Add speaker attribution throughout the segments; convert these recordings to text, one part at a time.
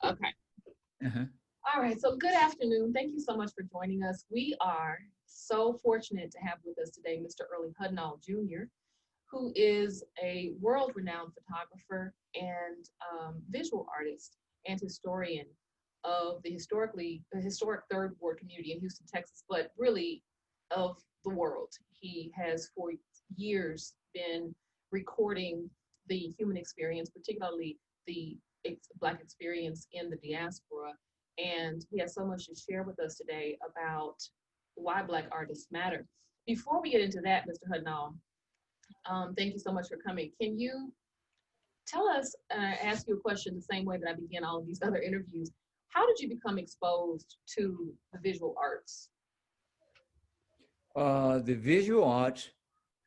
Speaker 1: Okay.
Speaker 2: Uh-huh.
Speaker 1: All right. So good afternoon. Thank you so much for joining us. We are so fortunate to have with us today Mr. Earlie Hudnall Jr., who is a world-renowned photographer and visual artist and historian of the historic Third Ward community in Houston, Texas, but really of the world. He has for years been recording the human experience, particularly the Black experience in the diaspora. And he has so much to share with us today about why Black artists matter. Before we get into that, Mr. Hudnall, thank you so much for coming. Can you tell us, ask you a question the same way that I begin all of these other interviews? How did you become exposed to the visual arts?
Speaker 2: The visual arts,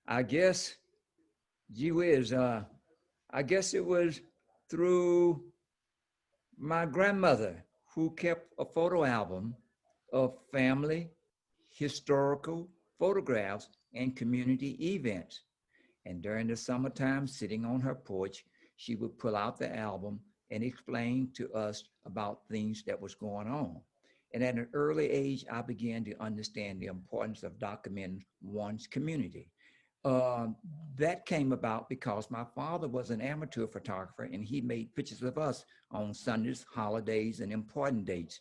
Speaker 2: I guess, gee whiz, I guess it was through my grandmother who kept a photo album of family, historical photographs, and community events. And during the summertime, sitting on her porch, she would pull out the album and explain to us about things that was going on. And at an early age, I began to understand the importance of documenting one's community. Uh, that came about because my father was an amateur photographer and he made pictures of us on Sundays, holidays, and important dates.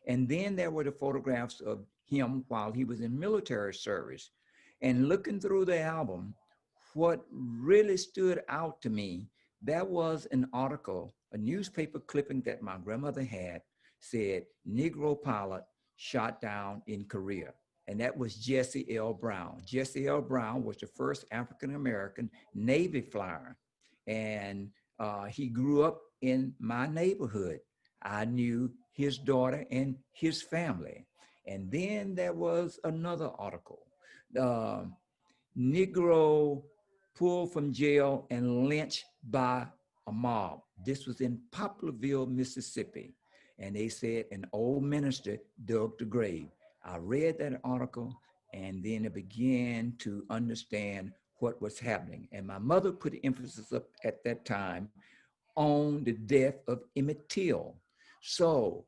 Speaker 2: And then there were the photographs of him while he was in military service. And looking through the album, what really stood out to me, there was an article, a newspaper clipping that my grandmother had said, Negro pilot shot down in Korea. And that was Jesse L. Brown. Jesse L. Brown was the first African-American Navy flyer. And he grew up in my neighborhood. I knew his daughter and his family. And then there was another article. Uh, Negro pulled from jail and lynched by a mob. This was in Poplarville, Mississippi. And they said an old minister dug the grave. I read that article and then I began to understand what was happening. And my mother put the emphasis up at that time on the death of Emmett Till. So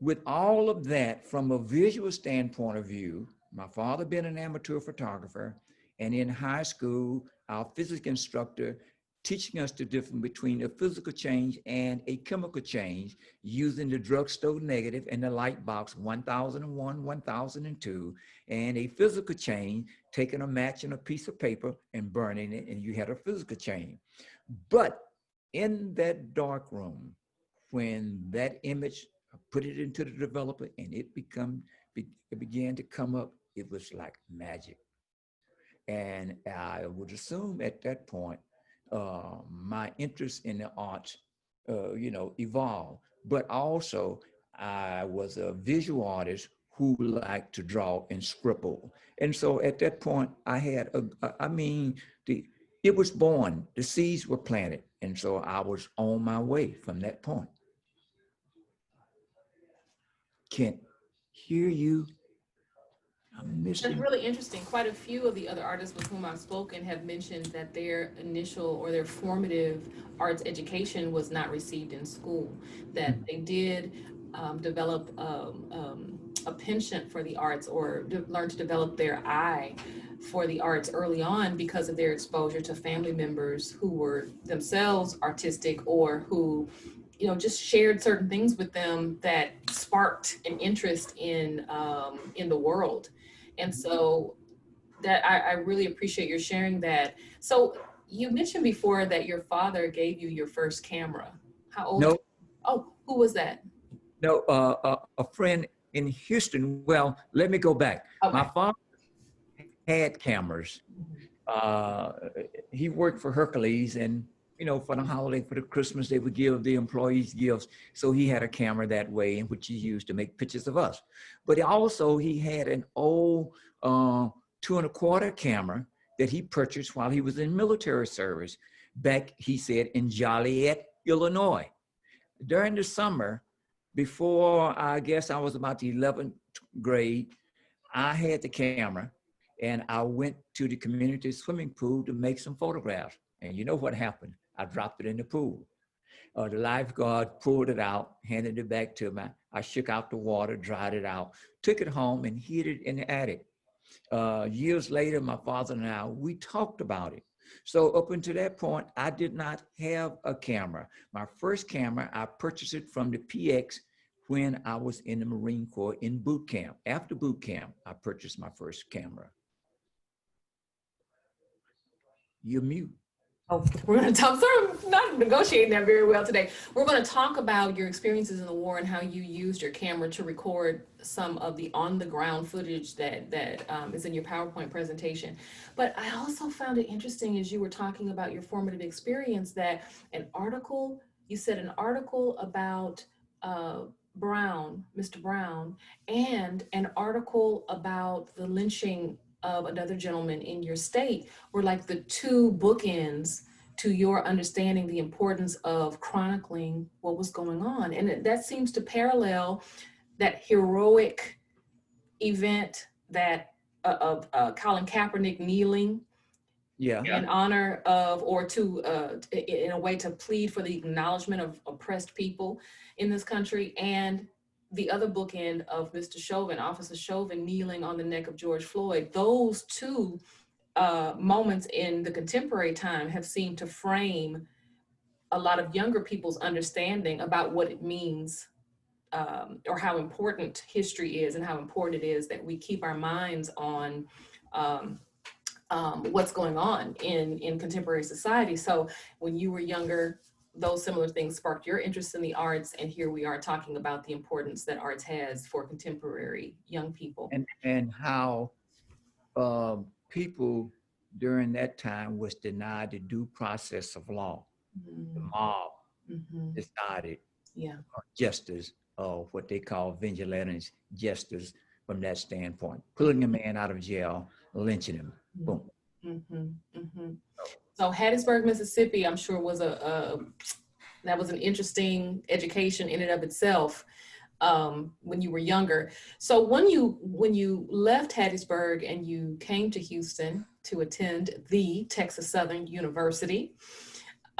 Speaker 2: with all of that, from a visual standpoint of view, my father being an amateur photographer, and in high school, our physics instructor teaching us the difference between a physical change and a chemical change using the drugstore negative and the light box 1001, 1002, and a physical change, taking a match and a piece of paper and burning it, and you had a physical change. But in that dark room, when that image put it into the developer and it began to come up, it was like magic. And I would assume at that point, my interest in the arts, evolved. But also, I was a visual artist who liked to draw and scribble. And so at that point, I had, it was born, the seeds were planted. And so I was on my way from that point. Can't hear you. I'm
Speaker 1: That's
Speaker 2: missing.
Speaker 1: really interesting. Quite a few of the other artists with whom I've spoken have mentioned that their initial or their formative arts education was not received in school, that they did develop a penchant for the arts or learn to develop their eye for the arts early on because of their exposure to family members who were themselves artistic or who just shared certain things with them that sparked an interest in the world. And so that I really appreciate your sharing that. So you mentioned before that your father gave you your first camera. How old?
Speaker 2: No,
Speaker 1: Oh, who was that?
Speaker 2: no, a friend in Houston. Well, let me go back. My
Speaker 1: Okay.
Speaker 2: father had cameras. Uh, he worked for Hercules, and for the holiday, for the Christmas, they would give the employees gifts. So he had a camera that way, in which he used to make pictures of us. But also, he had an old 2¼ camera that he purchased while he was in military service back, he said, in Joliet, Illinois. During the summer, before I guess I was about the 11th grade, I had the camera and I went to the community swimming pool to make some photographs. And you know what happened? I dropped it in the pool. The lifeguard pulled it out, handed it back to me. I shook out the water, dried it out, took it home and hid it in the attic. Years later, my father and I, we talked about it. So up until that point, I did not have a camera. My first camera, I purchased it from the PX when I was in the Marine Corps in boot camp. After boot camp, I purchased my first camera. You're mute.
Speaker 1: Oh, we're going to talk, sorry, I'm not negotiating that very well today. We're going to talk about your experiences in the war and how you used your camera to record some of the on-the-ground footage that is in your PowerPoint presentation. But I also found it interesting as you were talking about your formative experience that you said an article about Brown, Mr. Brown, and an article about the lynching of another gentleman in your state were like the two bookends to your understanding the importance of chronicling what was going on. And that seems to parallel that heroic event that of Colin Kaepernick kneeling in honor of, or to, in a way to plead for the acknowledgement of oppressed people in this country, and the other bookend of Mr. Chauvin, Officer Chauvin, kneeling on the neck of George Floyd. Those two moments in the contemporary time have seemed to frame a lot of younger people's understanding about what it means, or how important history is and how important it is that we keep our minds on what's going on in contemporary society. So when you were younger, those similar things sparked your interest in the arts, and here we are talking about the importance that arts has for contemporary young people.
Speaker 2: And how people during that time was denied the due process of law. The mob decided justice, or what they call vigilantes justice from that standpoint, pulling a man out of jail, lynching him, boom.
Speaker 1: So Hattiesburg, Mississippi, I'm sure was that was an interesting education in and of itself when you were younger. So when you left Hattiesburg and you came to Houston to attend the Texas Southern University,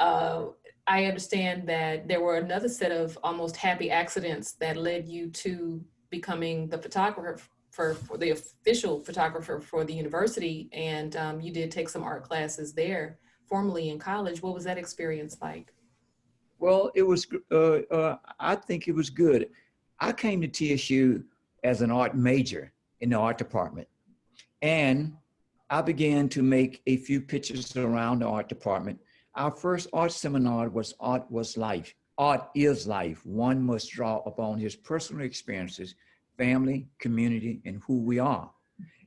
Speaker 1: I understand that there were another set of almost happy accidents that led you to becoming the photographer for the official photographer for the university, and you did take some art classes there formerly in college. What was that experience like?
Speaker 2: Well, it was, I think it was good. I came to TSU as an art major in the art department, and I began to make a few pictures around the art department. Our first art seminar was Art Was Life. Art is life. One must draw upon his personal experiences, family, community, and who we are.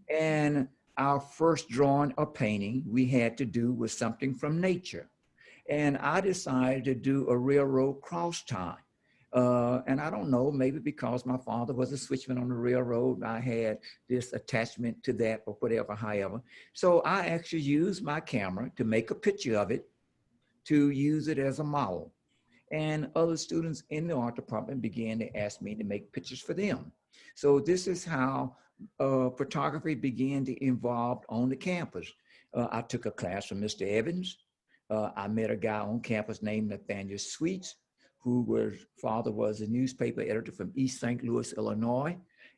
Speaker 2: And our first drawing or painting we had to do was something from nature. And I decided to do a railroad cross tie. And I don't know, maybe because my father was a switchman on the railroad, I had this attachment to that or whatever, however. So I actually used my camera to make a picture of it, to use it as a model. And other students in the art department began to ask me to make pictures for them. So this is how photography began to evolve on the campus. I took a class from Mr. Evans. I met a guy on campus named Nathaniel Sweets, who father was a newspaper editor from East St. Louis, Illinois.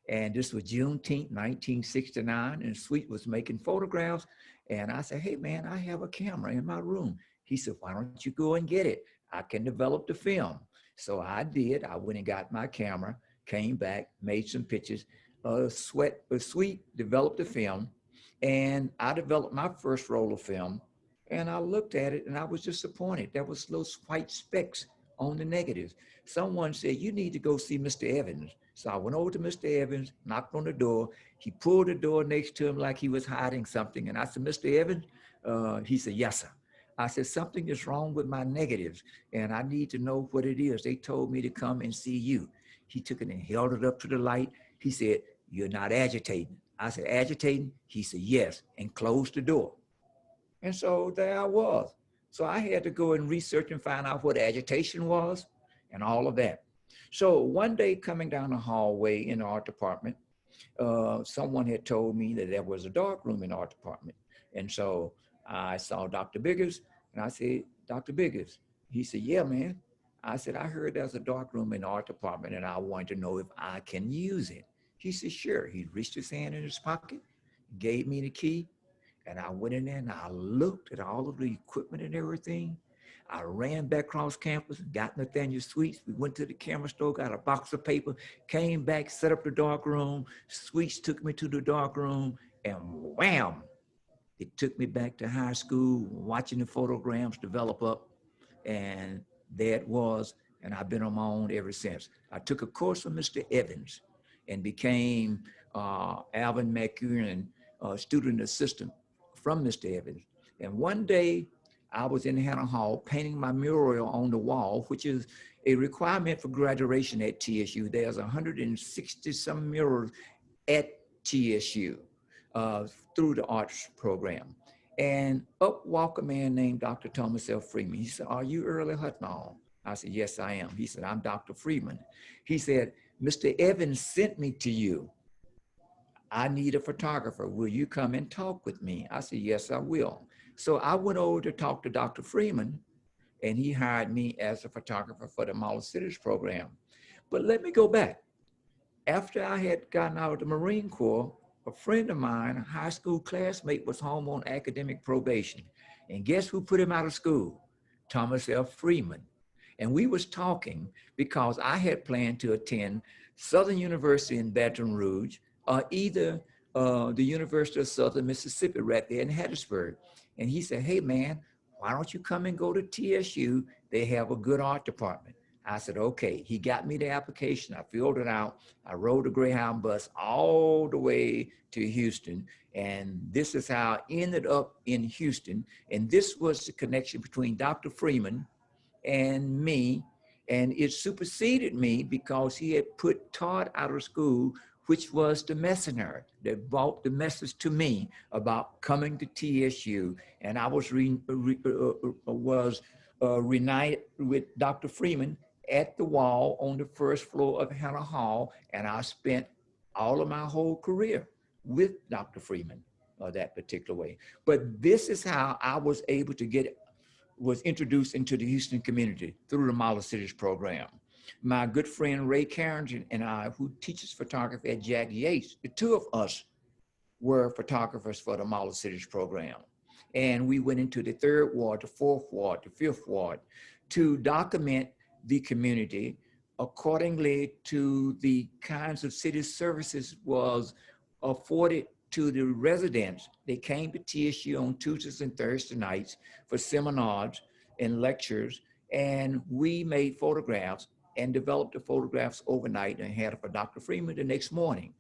Speaker 2: And this was Juneteenth, 1969, and Sweet was making photographs. And I said, hey man, I have a camera in my room. He said, why don't you go and get it? I can develop the film. So I did. I went and got my camera, came back, made some pictures. Sweet developed the film, and I developed my first roll of film. And I looked at it and I was disappointed. There was those white specks on the negatives. Someone said, you need to go see Mr. Evans. So I went over to Mr. Evans, knocked on the door. He pulled the door next to him like he was hiding something. And I said, Mr. Evans? He said, yes, sir. I said, something is wrong with my negatives and I need to know what it is. They told me to come and see you. He took it and held it up to the light. He said, you're not agitating. I said, agitating? He said, yes, and closed the door. And so there I was. So I had to go and research and find out what agitation was and all of that. So one day coming down the hallway in the art department, someone had told me that there was a dark room in the art department. And so I saw Dr. Biggers and I said, Dr. Biggers. He said, yeah, man. I said, I heard there's a dark room in the art department and I wanted to know if I can use it. He said, sure. He reached his hand in his pocket, gave me the key, and I went in there and I looked at all of the equipment and everything. I ran back across campus, got Nathaniel Sweets. We went to the camera store, got a box of paper, came back, set up the dark room. Sweets took me to the dark room, and wham, it took me back to high school, watching the photograms develop up, and there it was, and I've been on my own ever since. I took a course from Mr. Evans and became Alvin McEwen, student assistant from Mr. Evans. And one day I was in Hannah Hall painting my mural on the wall, which is a requirement for graduation at TSU. There's 160 some murals at TSU through the arts program. And up walked a man named Dr. Thomas L. Freeman. He said, are you Earlie Hudnall? I said, yes, I am. He said, I'm Dr. Freeman. He said, Mr. Evans sent me to you. I need a photographer. Will you come and talk with me? I said, yes, I will. So I went over to talk to Dr. Freeman, and he hired me as a photographer for the Model Cities program. But let me go back. After I had gotten out of the Marine Corps, a friend of mine, a high school classmate, was home on academic probation. And guess who put him out of school? Thomas L. Freeman. And we was talking because I had planned to attend Southern University in Baton Rouge, or either the University of Southern Mississippi right there in Hattiesburg. And he said, hey man, why don't you come and go to TSU? They have a good art department. I said, okay. He got me the application. I filled it out. I rode the Greyhound bus all the way to Houston. And this is how I ended up in Houston. And this was the connection between Dr. Freeman and me. And it superseded me because he had put Todd out of school, which was the messenger that brought the message to me about coming to TSU. And I was reunited with Dr. Freeman at the wall on the first floor of Hannah Hall. And I spent all of my whole career with Dr. Freeman that particular way. But this is how I was able to was introduced into the Houston community through the Model Cities program. My good friend Ray Carrington and I, who teaches photography at Jack Yates, the two of us were photographers for the Model Cities program. And we went into the 3rd Ward, the 4th Ward, the 5th Ward to document the community accordingly to the kinds of city services was afforded to the residents. They came to TSU on Tuesdays and Thursday nights for seminars and lectures, and we made photographs and developed the photographs overnight and had it for Dr. Freeman the next morning.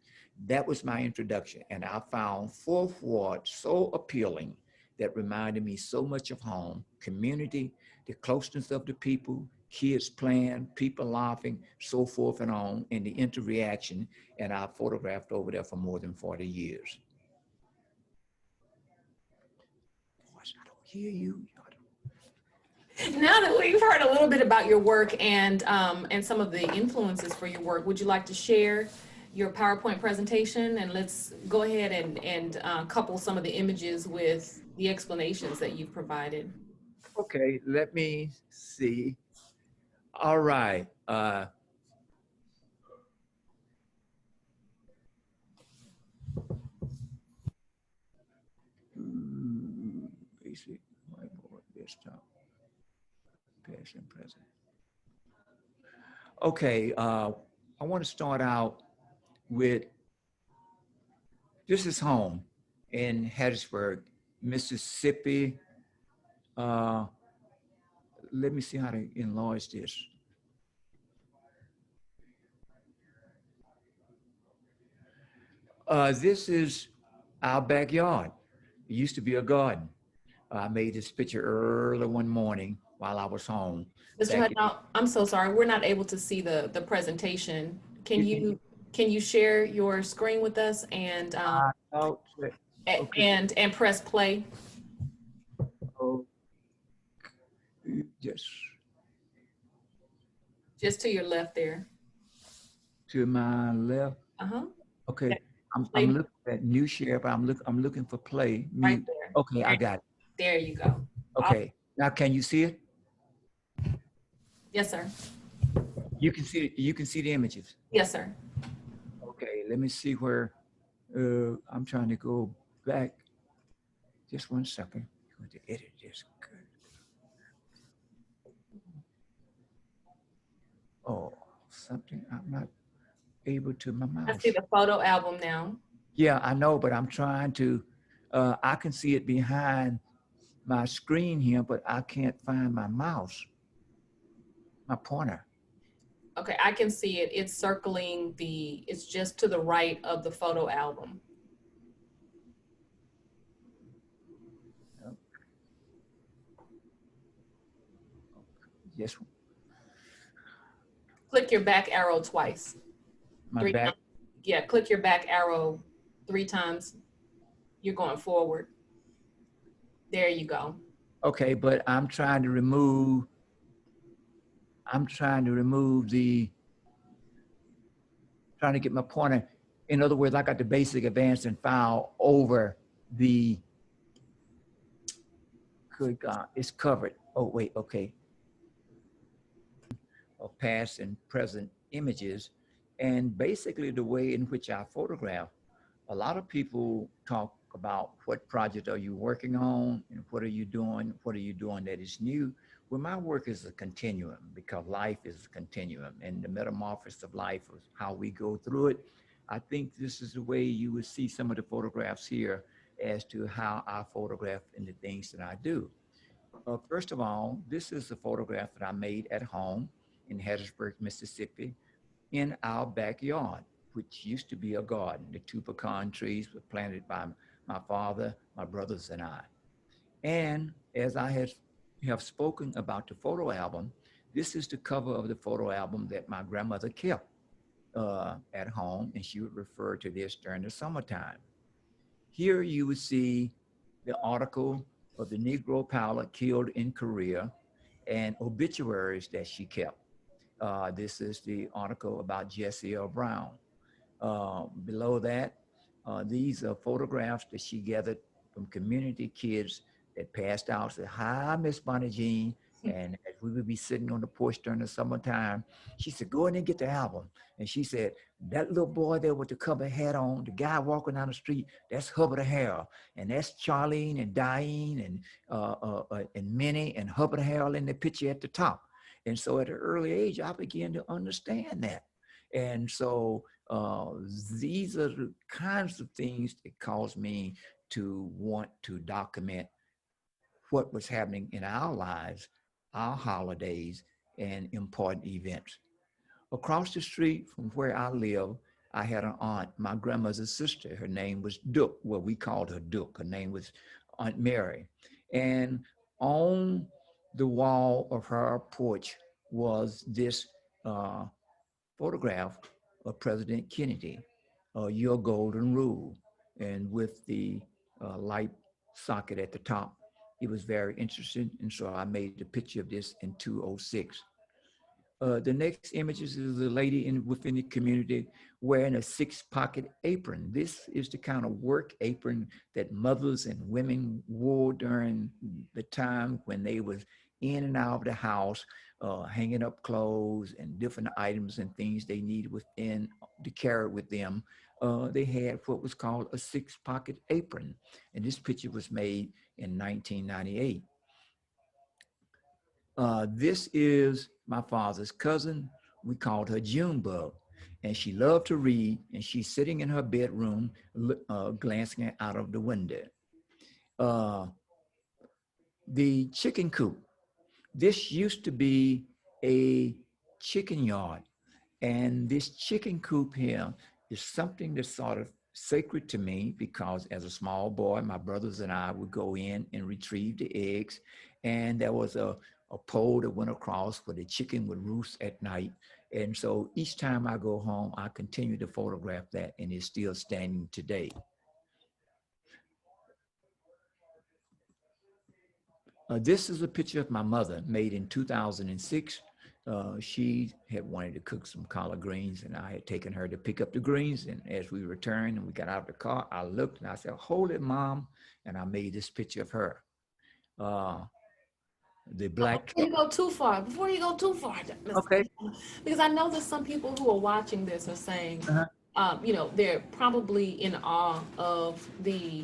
Speaker 2: That was my introduction. And I found 4th Ward so appealing that reminded me so much of home, community, the closeness of the people, kids playing, people laughing, so forth and on, and the interaction. And I photographed over there for more than 40 years. Boys, I don't hear you.
Speaker 1: Now that we've heard a little bit about your work and some of the influences for your work, would you like to share your PowerPoint presentation? And let's go ahead and couple some of the images with the explanations that you've provided.
Speaker 2: Okay, let me see. All right. Basic whiteboard, desktop, past and present. Okay, I want to start out with, this is home in Hattiesburg, Mississippi. Let me see how to enlarge this. This is our backyard. It used to be a garden. I made this picture early one morning while I was home.
Speaker 1: Mr. Hudnall, I'm so sorry. We're not able to see the presentation. Can you share your screen with us and and press play?
Speaker 2: Oh, yes.
Speaker 1: Just to your left there.
Speaker 2: To my left. Okay. I'm looking at new share, but I'm looking for play.
Speaker 1: Right there.
Speaker 2: Okay, I got it.
Speaker 1: There you go.
Speaker 2: Okay. Now can you see it?
Speaker 1: Yes, sir.
Speaker 2: You can see the images.
Speaker 1: Yes, sir.
Speaker 2: Okay, let me see where I'm trying to go back. Just one second. I'm going to edit this. Good. Oh, something I'm not able to my
Speaker 1: I see
Speaker 2: mouse.
Speaker 1: the photo album now.
Speaker 2: Yeah, I know, but I'm trying to. I can see it behind my screen here, but I can't find my mouse, my pointer.
Speaker 1: Okay, I can see it. It's circling it's just to the right of the photo album.
Speaker 2: Yes,
Speaker 1: Click your back arrow twice.
Speaker 2: my
Speaker 1: Three
Speaker 2: back.
Speaker 1: times. Yeah, click your back arrow 3 times. You're going forward. There you go.
Speaker 2: Okay, but I'm trying to remove. I'm trying to remove the. Trying to get my pointer. In other words, I got the basic, advanced, and file over the. Good God, it's covered. Oh wait, okay. Of past and present images, and basically the way in which I photograph. A lot of people talk about what project are you working on and what are you doing? What are you doing that is new? Well, my work is a continuum because life is a continuum and the metamorphosis of life is how we go through it. I think this is the way you would see some of the photographs here as to how I photograph and the things that I do. First of all, this is a photograph that I made at home in Hattiesburg, Mississippi, in our backyard, which used to be a garden. The two pecan trees were planted by my father, my brothers, and I. And as I have spoken about the photo album, this is the cover of the photo album that my grandmother kept at home, and she would refer to this during the summertime. Here you would see the article of the Negro pilot killed in Korea and obituaries that she kept. This is the article about Jesse L. Brown. Below that, these are photographs that she gathered from community kids that passed out. Said, "Hi, Miss Bonnie Jean." And as we would be sitting on the porch during the summertime, she said, "Go in and get the album." And she said, "That little boy there with the cover hat on, the guy walking down the street, that's Hubbard Harrell. And that's Charlene and Diane and Minnie and Hubbard Harrell in the picture at the top." And so at an early age, I began to understand that. And so uh, these are the kinds of things that caused me to want to document what was happening in our lives, our holidays, and important events. Across the street from where I live, I had an aunt, my grandmother's sister. Her name was Duke. Well, we called her Duke. Her name was Aunt Mary. And on the wall of her porch was this uh, photograph of President Kennedy, Your Golden Rule, and with the light socket at the top. It was very interesting, and so I made a picture of this in 206. The next images is a lady within the community wearing a six-pocket apron. This is the kind of work apron that mothers and women wore during the time when they was in and out of the house, hanging up clothes and different items and things they needed within to carry with them. They had what was called a six-pocket apron, and this picture was made in 1998. This is my father's cousin. We called her Junebug, and she loved to read, and she's sitting in her bedroom, glancing out of the window. Uh, the chicken coop. This used to be a chicken yard, and this chicken coop here is something that's sort of sacred to me because as a small boy, my brothers and I would go in and retrieve the eggs. And there was a pole that went across where the chicken would roost at night. And so each time I go home, I continue to photograph that, and it's still standing today. This is a picture of my mother made in 2006. She had wanted to cook some collard greens, and I had taken her to pick up the greens. And as we returned and we got out of the car, I looked and I said, "Hold it, Mom." And I made this picture of her. Uh, the black
Speaker 1: Before
Speaker 2: truck.
Speaker 1: you go too far, Mr.
Speaker 2: Okay.
Speaker 1: Because I know that some people who are watching this are saying,
Speaker 2: Uh-huh.
Speaker 1: they're probably in awe of the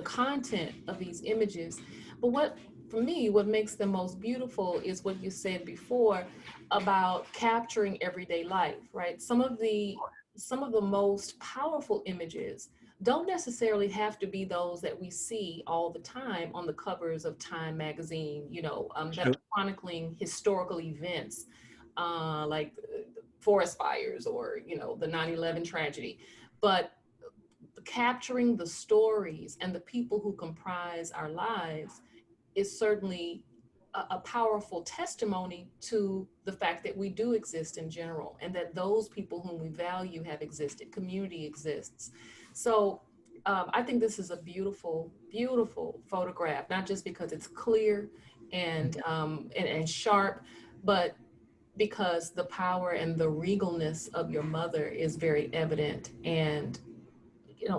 Speaker 1: content of these images. But what, for me, what makes them most beautiful is what you said before about capturing everyday life, right? Some of the most powerful images don't necessarily have to be those that we see all the time on the covers of Time magazine, that
Speaker 2: True.
Speaker 1: are chronicling historical events, like forest fires or, the 9/11 tragedy. But capturing the stories and the people who comprise our lives is certainly a powerful testimony to the fact that we do exist in general, and that those people whom we value have existed, community exists. So I think this is a beautiful, beautiful photograph, not just because it's clear and sharp, but because the power and the regalness of your mother is very evident. And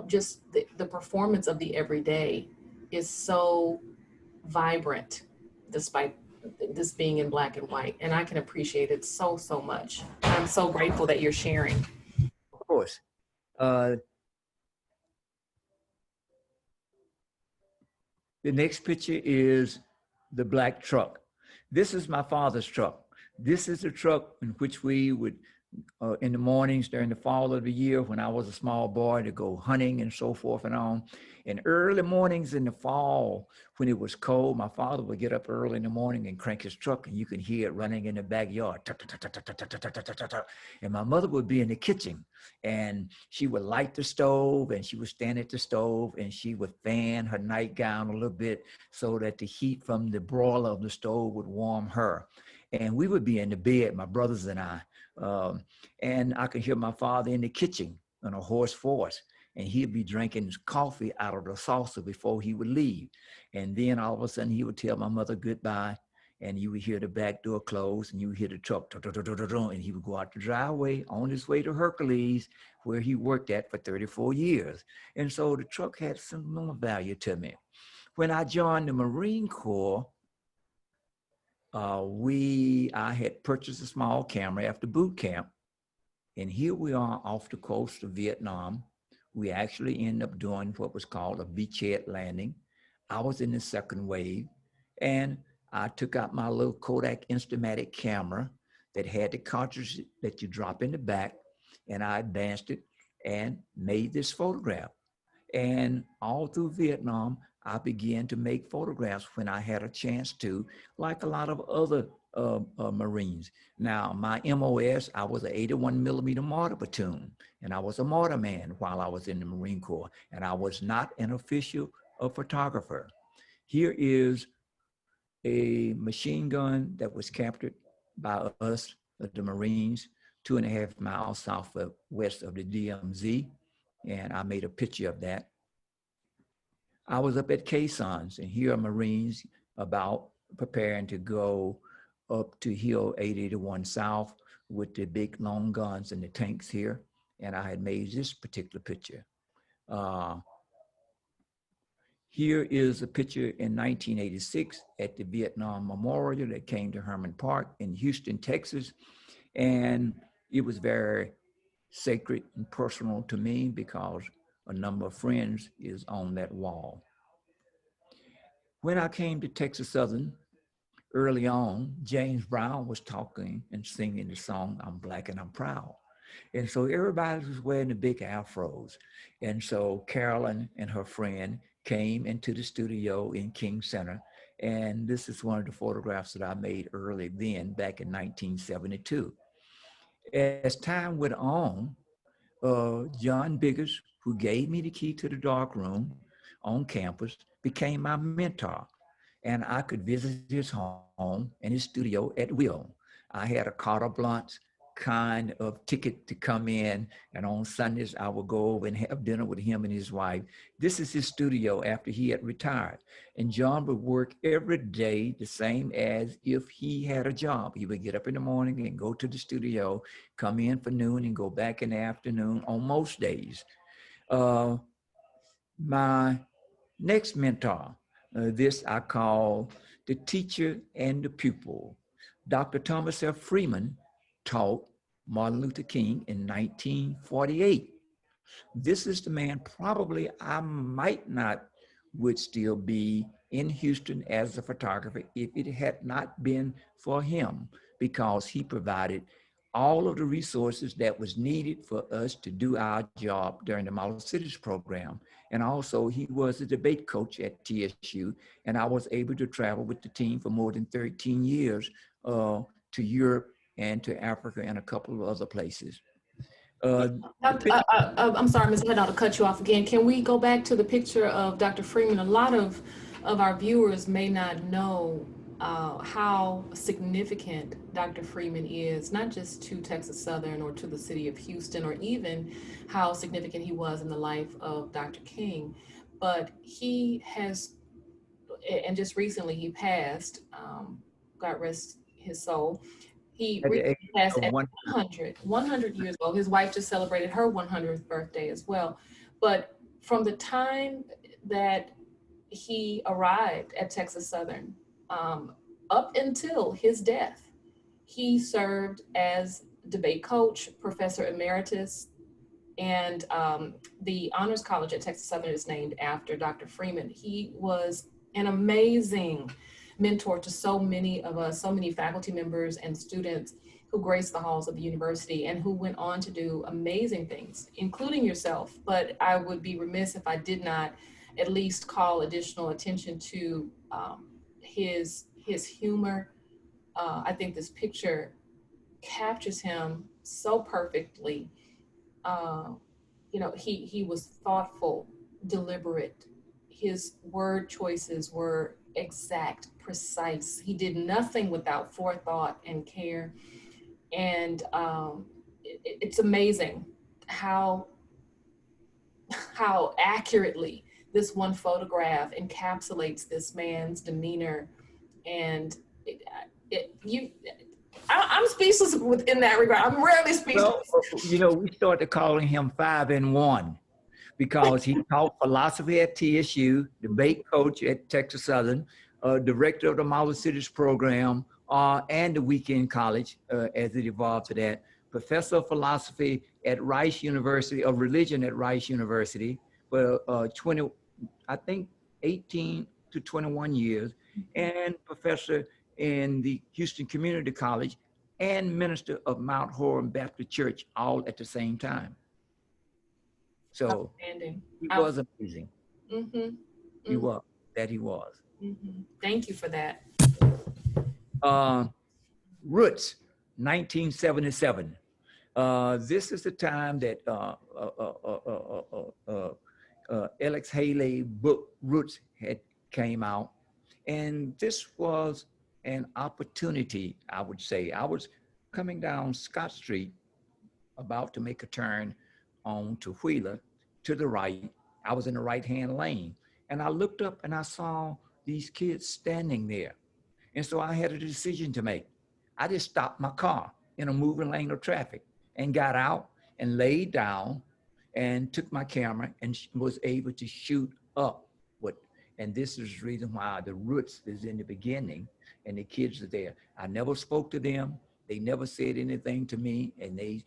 Speaker 1: just the performance of the everyday is so vibrant, despite this being in black and white. And I can appreciate it so, so much. I'm so grateful that you're sharing.
Speaker 2: Of course. Uh, the next picture is the black truck. This is my father's truck. This is the truck in which we would, in the mornings during the fall of the year when I was a small boy, to go hunting and so forth and on. In early mornings in the fall, when it was cold, my father would get up early in the morning and crank his truck, and you could hear it running in the backyard. And my mother would be in the kitchen, and she would light the stove, and she would stand at the stove, and she would fan her nightgown a little bit so that the heat from the broiler of the stove would warm her. And we would be in the bed, my brothers and I, and I could hear my father in the kitchen on a hoarse voice, and he'd be drinking his coffee out of the saucer before he would leave. And then all of a sudden he would tell my mother goodbye, and you would hear the back door close, and you would hear the truck, and he would go out the driveway on his way to Hercules, where he worked at for 34 years. And so the truck had sentimental value to me. When I joined the Marine Corps, I had purchased a small camera after boot camp, and here we are off the coast of Vietnam. We actually ended up doing what was called a beachhead landing. I was in the second wave, and I took out my little Kodak Instamatic camera that had the cartridge that you drop in the back, and I advanced it and made this photograph. And all through Vietnam, I began to make photographs when I had a chance to, like a lot of other Marines. Now, my MOS, I was an 81 millimeter mortar platoon, and I was a mortar man while I was in the Marine Corps, and I was not an official photographer. Here is a machine gun that was captured by us, the Marines, 2.5 miles southwest of the DMZ, and I made a picture of that. I was up at Caissons, and here are Marines about preparing to go up to Hill 881 South with the big long guns and the tanks here. And I had made this particular picture. Here is a picture in 1986 at the Vietnam Memorial that came to Herman Park in Houston, Texas. And it was very sacred and personal to me because a number of friends is on that wall. When I came to Texas Southern early on, James Brown was talking and singing the song, I'm Black and I'm Proud. And so everybody was wearing the big afros. And so Carolyn and her friend came into the studio in King Center. And this is one of the photographs that I made early then, back in 1972. As time went on, John Biggers, who gave me the key to the dark room on campus, became my mentor. And I could visit his home and his studio at will. I had a carte blanche kind of ticket to come in, and on Sundays I would go over and have dinner with him and his wife. This is his studio after he had retired. And John would work every day the same as if he had a job. He would get up in the morning and go to the studio, come in for noon and go back in the afternoon on most days. My next mentor, this I call the teacher and the pupil. Dr. Thomas F. Freeman taught Martin Luther King in 1948. This is the man probably I might not would still be in Houston as a photographer if it had not been for him, because he provided all of the resources that was needed for us to do our job during the Model Cities program. And also he was a debate coach at TSU, and I was able to travel with the team for more than 13 years to Europe and to Africa and a couple of other places.
Speaker 1: I'm sorry, Ms. Hudnall, to cut you off again. Can we go back to the picture of Dr. Freeman? A lot of our viewers may not know how significant Dr. Freeman is, not just to Texas Southern or to the city of Houston, or even how significant he was in the life of Dr. King. But he has, and just recently he passed, God rest his soul. He
Speaker 2: At the age
Speaker 1: passed
Speaker 2: of
Speaker 1: at 100 years old. His wife just celebrated her 100th birthday as well. But from the time that he arrived at Texas Southern up until his death, he served as debate coach, professor emeritus, and the Honors College at Texas Southern is named after Dr. Freeman. He was an amazing mentor to so many of us, so many faculty members and students who graced the halls of the university and who went on to do amazing things, including yourself. But I would be remiss if I did not at least call additional attention to his humor. I think this picture captures him so perfectly. You know, he was thoughtful, deliberate. His word choices were exact, precise. He did nothing without forethought and care. And it's amazing how accurately this one photograph encapsulates this man's demeanor. And I'm speechless within that regard. I'm rarely speechless.
Speaker 2: Well, you know, we started calling him 5-in-1 because he taught philosophy at TSU, debate coach at Texas Southern, director of the Model Cities program, and the weekend college as it evolved to that, professor of philosophy at Rice University, of religion at Rice University for 18 to 21 years, and professor in the Houston Community College and minister of Mount Horeb Baptist Church all at the same time. So he was amazing.
Speaker 1: Mm-hmm.
Speaker 2: He was, that he was.
Speaker 1: Mm-hmm. Thank you for that.
Speaker 2: Roots, 1977. This is the time that Alex Haley book Roots had came out. And this was an opportunity, I would say. I was coming down Scott Street, about to make a turn on to Wheeler to the right. I was in the right-hand lane. And I looked up and I saw these kids standing there. And so I had a decision to make. I just stopped my car in a moving lane of traffic and got out and laid down and took my camera and was able to shoot up what, and this is the reason why the Roots is in the beginning and the kids are there. I never spoke to them. They never said anything to me, and they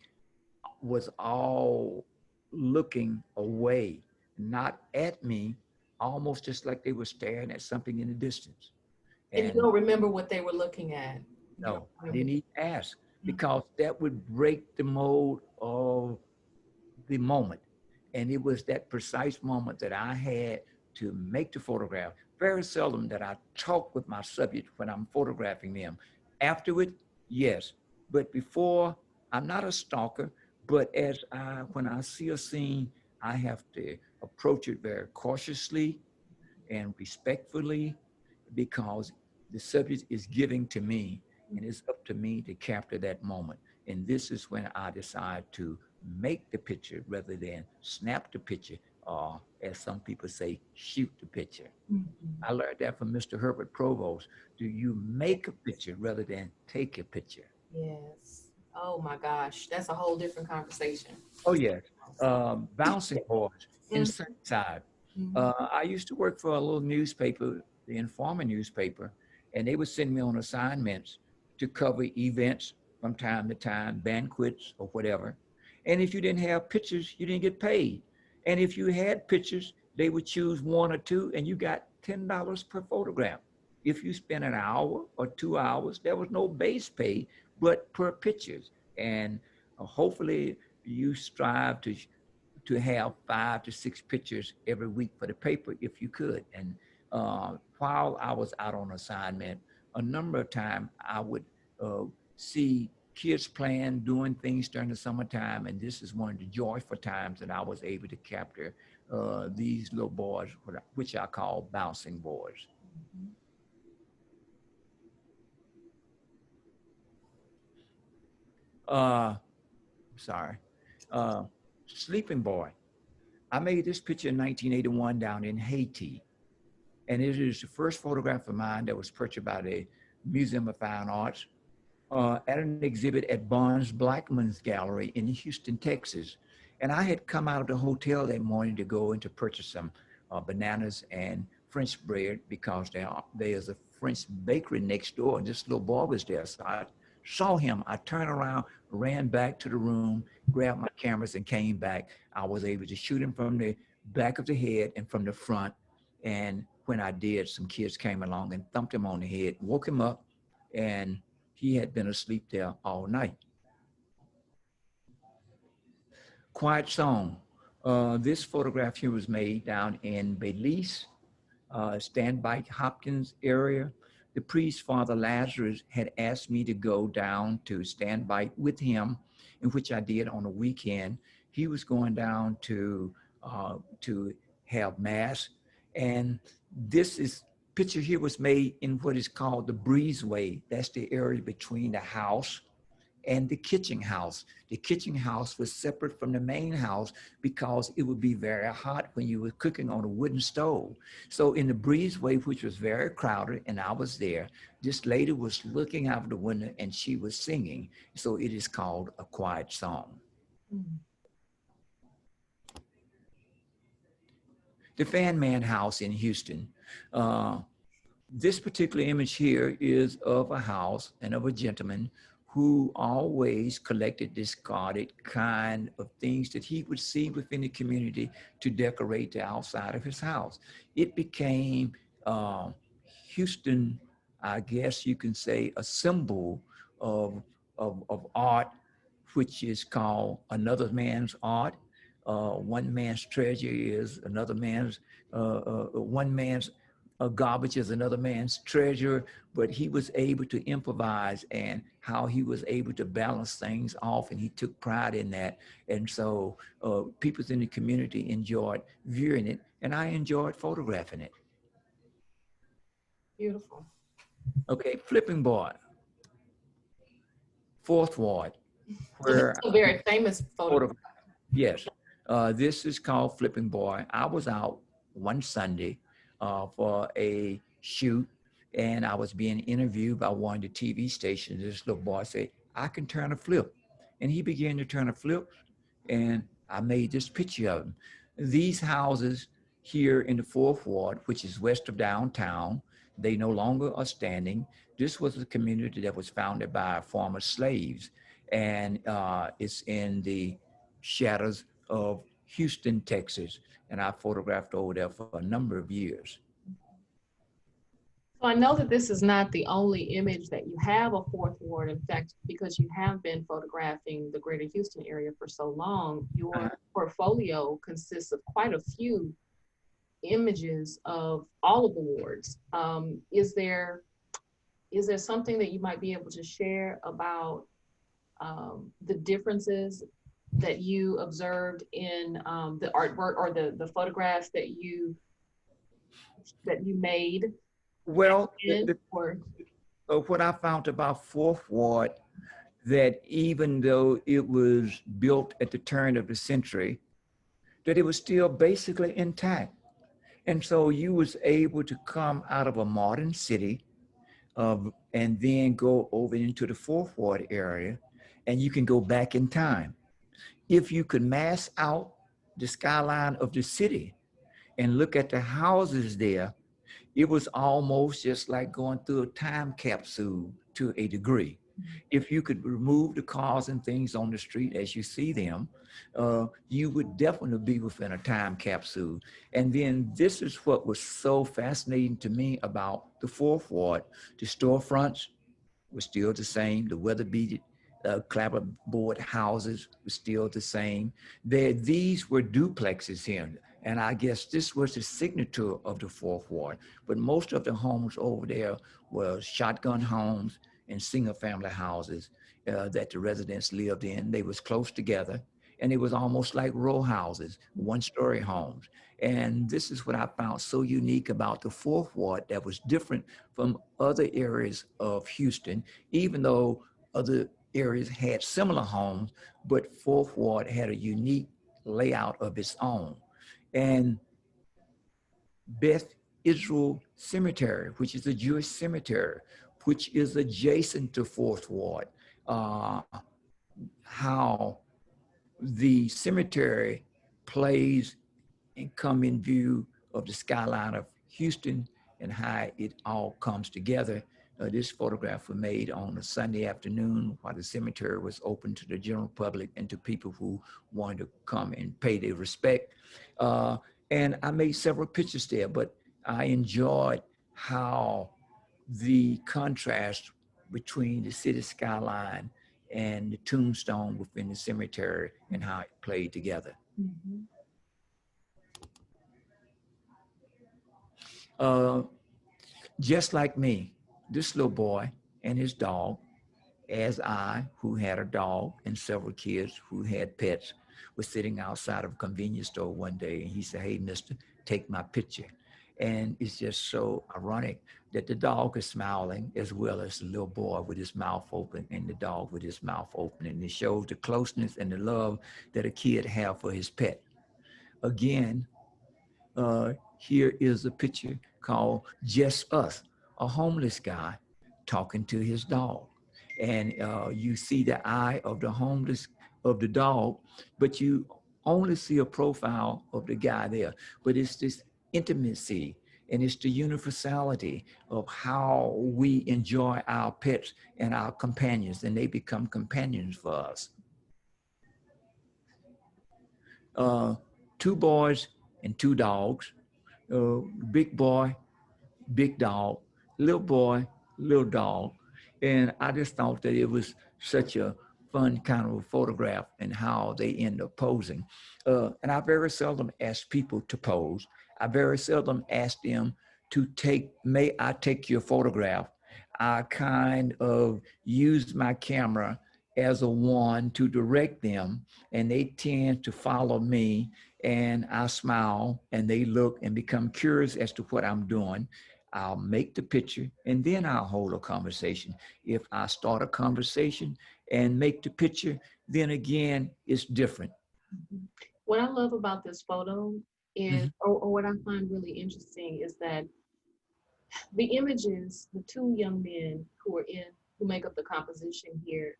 Speaker 2: was all looking away, not at me, almost just like they were staring at something in the distance.
Speaker 1: And you don't remember what they were looking at?
Speaker 2: No, I didn't even ask, because that would break the mold of the moment. And it was that precise moment that I had to make the photograph. Very seldom that I talk with my subject when I'm photographing them. Afterward, yes. But before, I'm not a stalker, but when I see a scene, I have to approach it very cautiously and respectfully, because the subject is giving to me, and it's up to me to capture that moment. And this is when I decide to make the picture rather than snap the picture, or as some people say, shoot the picture. I learned that from Mr. Herbert Provost. Do you make a picture rather than take a picture?
Speaker 1: Yes. Oh my gosh, that's a whole different conversation.
Speaker 2: Oh yes, bouncing boards in Sunnyside. I used to work for a little newspaper, the Informer newspaper, and they would send me on assignments to cover events from time to time, banquets or whatever. And if you didn't have pictures, you didn't get paid. And if you had pictures, they would choose one or two, and you got $10 per photograph. If you spent an hour or 2 hours, there was no base pay, but per pictures. And hopefully you strive to have 5 to 6 pictures every week for the paper if you could. And while I was out on assignment, a number of times I would see kids playing, doing things during the summertime, and this is one of the joyful times that I was able to capture these little boys, which I call bouncing boys. Sorry. Sleeping Boy. I made this picture in 1981 down in Haiti. And it is the first photograph of mine that was purchased by the Museum of Fine Arts at an exhibit at Barnes Blackman's Gallery in Houston, Texas. And I had come out of the hotel that morning to go and to purchase some bananas and French bread because there's a French bakery next door, and this little boy was there. So I saw him. I turned around, ran back to the room, grabbed my cameras, and came back. I was able to shoot him from the back of the head and from the front. And when I did, some kids came along and thumped him on the head, woke him up, and he had been asleep there all night. Quiet Song. This photograph here was made down in Belize, Standby Hopkins area. The priest, Father Lazarus, had asked me to go down to Standby with him, in which I did on a weekend. He was going down to have mass, and this picture here was made in what is called the breezeway. That's the area between the house and the kitchen house. The kitchen house was separate from the main house because it would be very hot when you were cooking on a wooden stove. So in the breezeway, which was very crowded, and I was there, this lady was looking out of the window and she was singing. So it is called a quiet song. Mm-hmm. The Fan Man House in Houston. This particular image here is of a house and of a gentleman who always collected discarded kind of things that he would see within the community to decorate the outside of his house. It became Houston, I guess you can say, a symbol of art, which is called another man's art. One man's treasure is another man's, one man's garbage is another man's treasure, but he was able to improvise and how he was able to balance things off, and he took pride in that. And so people in the community enjoyed viewing it, and I enjoyed photographing it.
Speaker 1: Beautiful.
Speaker 2: Okay, Flipping Boy, 4th Ward.
Speaker 1: Where a very famous photograph.
Speaker 2: Yes, this is called Flipping Boy. I was out one Sunday for a shoot, and I was being interviewed by one of the TV stations. This little boy said, "I can turn a flip." And he began to turn a flip, and I made this picture of him. These houses here in the 4th Ward, which is west of downtown, they no longer are standing. This was a community that was founded by former slaves, and it's in the shadows of Houston, Texas. And I photographed over there for a number of years.
Speaker 1: So I know that this is not the only image that you have of 4th Ward. In fact, because you have been photographing the greater Houston area for so long, your portfolio consists of quite a few images of all of the wards. Is there something that you might be able to share about the differences that you observed in the artwork or the photographs that you made?
Speaker 2: Well, what I found about 4th Ward, that even though it was built at the turn of the century, that it was still basically intact. And so you was able to come out of a modern city and then go over into the 4th Ward area, and you can go back in time. If you could mass out the skyline of the city and look at the houses there, it was almost just like going through a time capsule to a degree. If you could remove the cars and things on the street as you see them, you would definitely be within a time capsule. And then this is what was so fascinating to me about the Fourth Ward. The storefronts were still the same. The weather beaded clapperboard houses were still the same. These were duplexes here. And I guess this was the signature of the Fourth Ward. But most of the homes over there were shotgun homes and single family houses that the residents lived in. They was close together, and it was almost like row houses, one-story homes. And this is what I found so unique about the Fourth Ward that was different from other areas of Houston, even though other areas had similar homes, but Fourth Ward had a unique layout of its own. And Beth Israel Cemetery, which is a Jewish cemetery, which is adjacent to Fourth Ward, how the cemetery plays and come in view of the skyline of Houston and how it all comes together. This photograph was made on a Sunday afternoon while the cemetery was open to the general public and to people who wanted to come and pay their respect. And I made several pictures there, but I enjoyed how the contrast between the city skyline and the tombstone within the cemetery and how it played together.
Speaker 1: Mm-hmm.
Speaker 2: Just like me, this little boy and his dog, as I, who had a dog and several kids who had pets, was sitting outside of a convenience store one day, and he said, "Hey, mister, take my picture." And it's just so ironic that the dog is smiling as well as the little boy with his mouth open and the dog with his mouth open. And it shows the closeness and the love that a kid have for his pet. Again, here is a picture called Just Us, a homeless guy talking to his dog. And you see the eye of the homeless, of the dog, but you only see a profile of the guy there. But it's this intimacy and it's the universality of how we enjoy our pets and our companions, and they become companions for us. Two boys and two dogs. Big boy, big dog, little boy, little dog. And I just thought that it was such a fun kind of a photograph and how they end up posing. And I very seldom ask people to pose. I very seldom ask them to take, may I take your photograph? I kind of use my camera as a one to direct them, and they tend to follow me, and I smile and they look and become curious as to what I'm doing. I'll make the picture and then I'll hold a conversation. If I start a conversation and make the picture, then again, it's different.
Speaker 1: Mm-hmm. What I love about this photo is,
Speaker 2: Mhm.
Speaker 1: or what I find really interesting is that the images, the two young men who make up the composition here,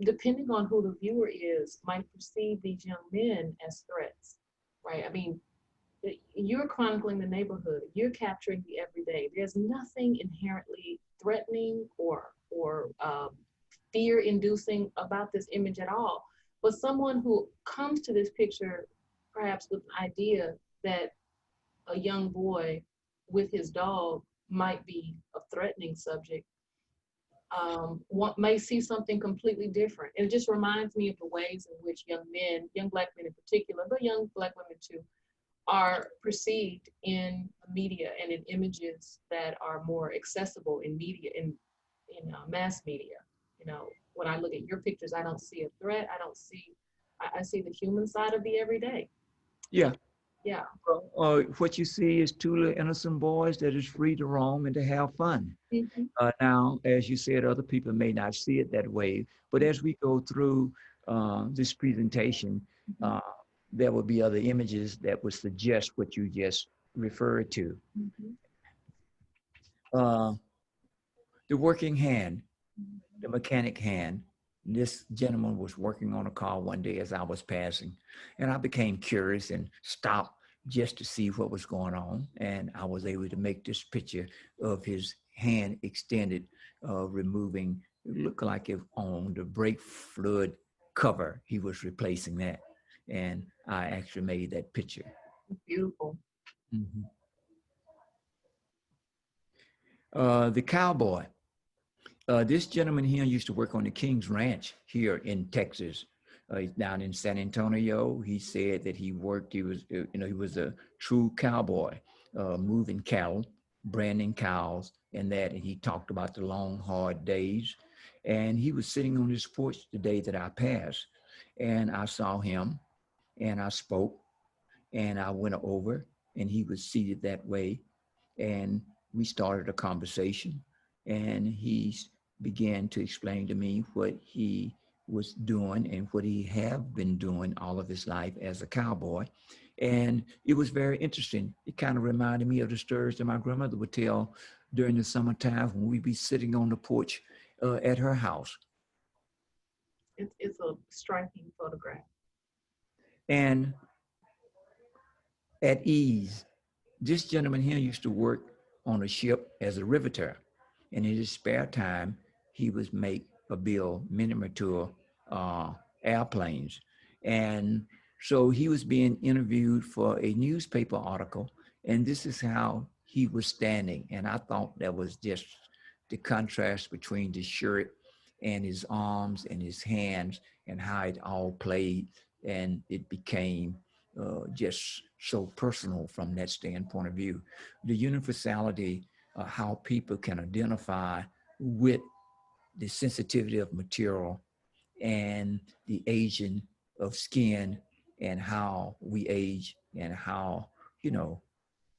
Speaker 1: depending on who the viewer is, might perceive these young men as threats, right? I mean, you're chronicling the neighborhood, you're capturing the everyday. There's nothing inherently threatening or fear-inducing about this image at all. But someone who comes to this picture perhaps with the idea that a young boy with his dog might be a threatening subject, one may see something completely different. And it just reminds me of the ways in which young men, young Black men in particular, but young Black women too, are perceived in media and in images that are more accessible in media, in mass media. You know, when I look at your pictures, I don't see a threat. I see the human side of the everyday.
Speaker 2: Yeah.
Speaker 1: Yeah.
Speaker 2: What you see is two little innocent boys that is free to roam and to have fun.
Speaker 1: Mm-hmm.
Speaker 2: Now, as you said, other people may not see it that way, but as we go through this presentation, uh, there will be other images that would suggest what you just referred to.
Speaker 1: Mm-hmm.
Speaker 2: Uh, the working hand, the mechanic hand. This gentleman was working on a car one day as I was passing, and I became curious and stopped just to see what was going on. And I was able to make this picture of his hand extended, removing, it looked like if on the brake fluid cover, he was replacing that. And I actually made that picture.
Speaker 1: Beautiful.
Speaker 2: Mhm. The cowboy. This gentleman here used to work on the King's Ranch here in Texas. He's down in San Antonio. He said that he worked, he was a true cowboy, moving cattle, branding cows, and that. And he talked about the long, hard days. And he was sitting on his porch the day that I passed. And I saw him and I spoke and I went over and he was seated that way. And we started a conversation and he began to explain to me what he was doing and what he have been doing all of his life as a cowboy. And it was very interesting. It kind of reminded me of the stories that my grandmother would tell during the summertime when we'd be sitting on the porch at her house.
Speaker 1: It's a striking photograph.
Speaker 2: And at ease, this gentleman here used to work on a ship as a riveter. And in his spare time, he would make or build miniature airplanes. And so he was being interviewed for a newspaper article. And this is how he was standing. And I thought that was just the contrast between the shirt and his arms and his hands and how it all played. And it became just so personal from that standpoint of view. The universality, how people can identify with the sensitivity of material and the aging of skin and how we age and how,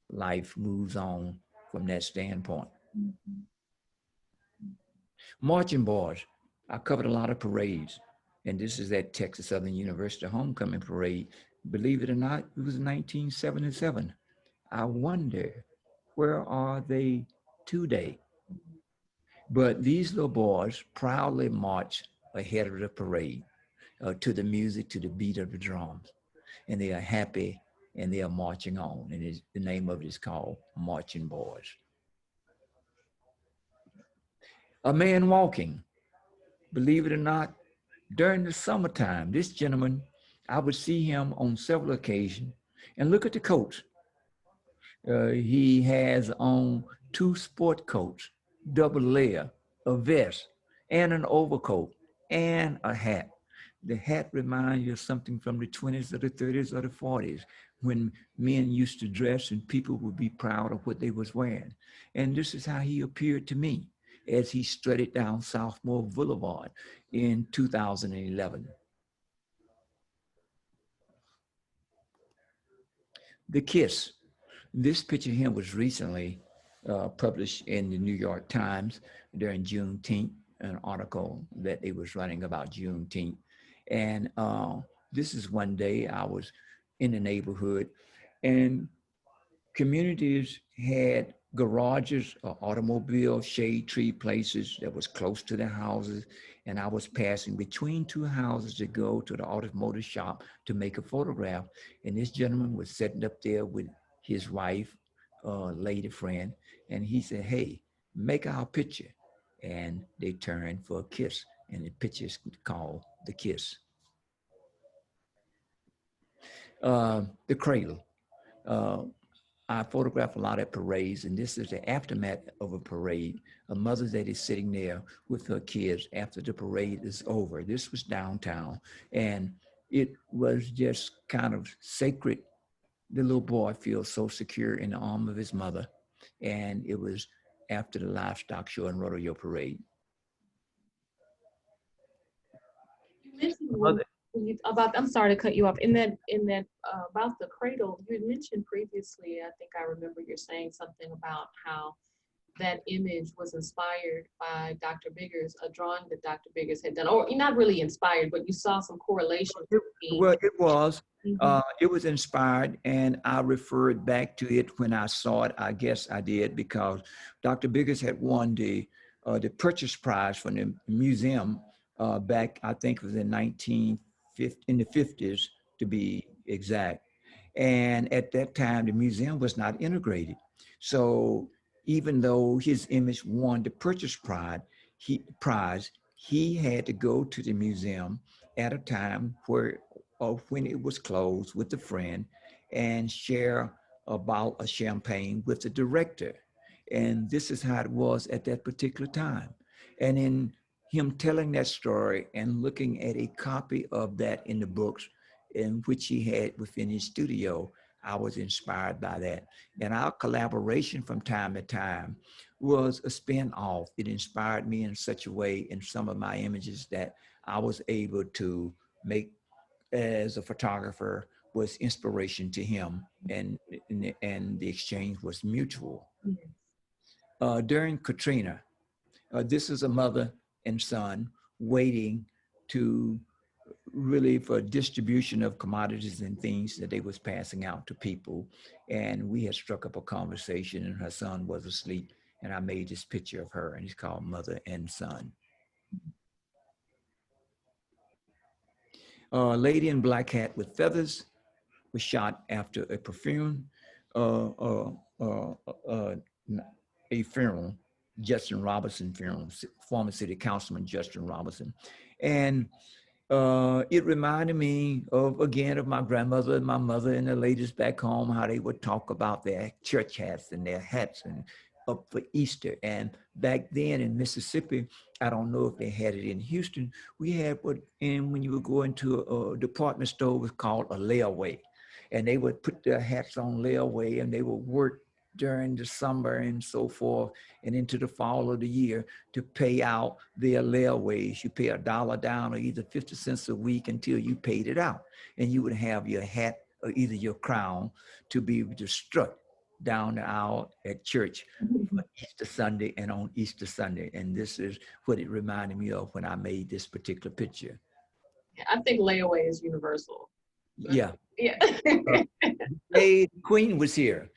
Speaker 2: life moves on from that standpoint.
Speaker 1: Mhm.
Speaker 2: Marching boys. I covered a lot of parades, and this is at Texas Southern University homecoming parade. Believe it or not, it was 1977. I wonder where are they today? But these little boys proudly march ahead of the parade to the music, to the beat of the drums, and they are happy and they are marching on. And the name of it is called Marching Boys. A man walking. Believe it or not, during the summertime, this gentleman, I would see him on several occasions and look at the coats. He has on two sport coats, double layer, a vest, and an overcoat, and a hat. The hat reminds you of something from the 20s or the 30s or the 40s when men used to dress and people would be proud of what they was wearing. And this is how he appeared to me as he strutted down Southmore Boulevard in 2011. The Kiss. This picture here was recently published in the New York Times during Juneteenth, an article that it was running about Juneteenth. And this is one day I was in the neighborhood and communities had garages or automobile shade tree places that was close to their houses. And I was passing between two houses to go to the automotive shop to make a photograph. And this gentleman was sitting up there with his wife, lady friend. And he said, "Hey, make our picture." And they turned for a kiss. And the picture is called The Kiss. The Cradle. Uh, I photograph a lot at parades, and this is the aftermath of a parade. A mother that is sitting there with her kids after the parade is over. This was downtown, and it was just kind of sacred. The little boy feels so secure in the arm of his mother, and it was after the livestock show and rodeo parade.
Speaker 1: You mentioned about, I'm sorry to cut you off, in that about the cradle, you had mentioned previously, I think I remember you're saying something about how that image was inspired by Dr. Biggers, a drawing that Dr. Biggers had done, or not really inspired, but you saw some correlation between.
Speaker 2: Well, it was.
Speaker 1: Mhm.
Speaker 2: It was inspired, and I referred back to it when I saw it. I guess I did because Dr. Biggers had won the purchase prize from the museum back. I think it was in 1950, in the 50s to be exact. And at that time, the museum was not integrated. So even though his image won the purchase prize, he had to go to the museum at a time where, when it was closed with a friend and share about a champagne with the director. And this is how it was at that particular time. And in him telling that story and looking at a copy of that in the books in which he had within his studio, I was inspired by that. And our collaboration from time to time was a spin-off. It inspired me in such a way in some of my images that I was able to make as a photographer was inspiration to him, and the exchange was mutual. During Katrina, this is a mother and son waiting to really for distribution of commodities and things that they was passing out to people. And we had struck up a conversation and her son was asleep. And I made this picture of her and it's called Mother and Son. Lady in Black Hat with Feathers was shot after a perfume, uh, uh, uh, uh, a funeral, Justin Robinson funeral, former city councilman Justin Robinson. And it reminded me of, again, of my grandmother and my mother and the ladies back home, how they would talk about their church hats and their hats and up for Easter. And back then in Mississippi, I don't know if they had it in Houston, we had what, and when you would go into a department store, it was called a layaway. And they would put their hats on layaway and they would work during the summer and so forth and into the fall of the year to pay out their layaways. You pay $1 down or either 50 cents a week until you paid it out. And you would have your hat or either your crown to be able to strut down the aisle at church for Easter Sunday and on Easter Sunday. And this is what it reminded me of when I made this particular picture.
Speaker 1: I think layaway is universal.
Speaker 2: Yeah.
Speaker 1: Yeah.
Speaker 2: The Queen was here.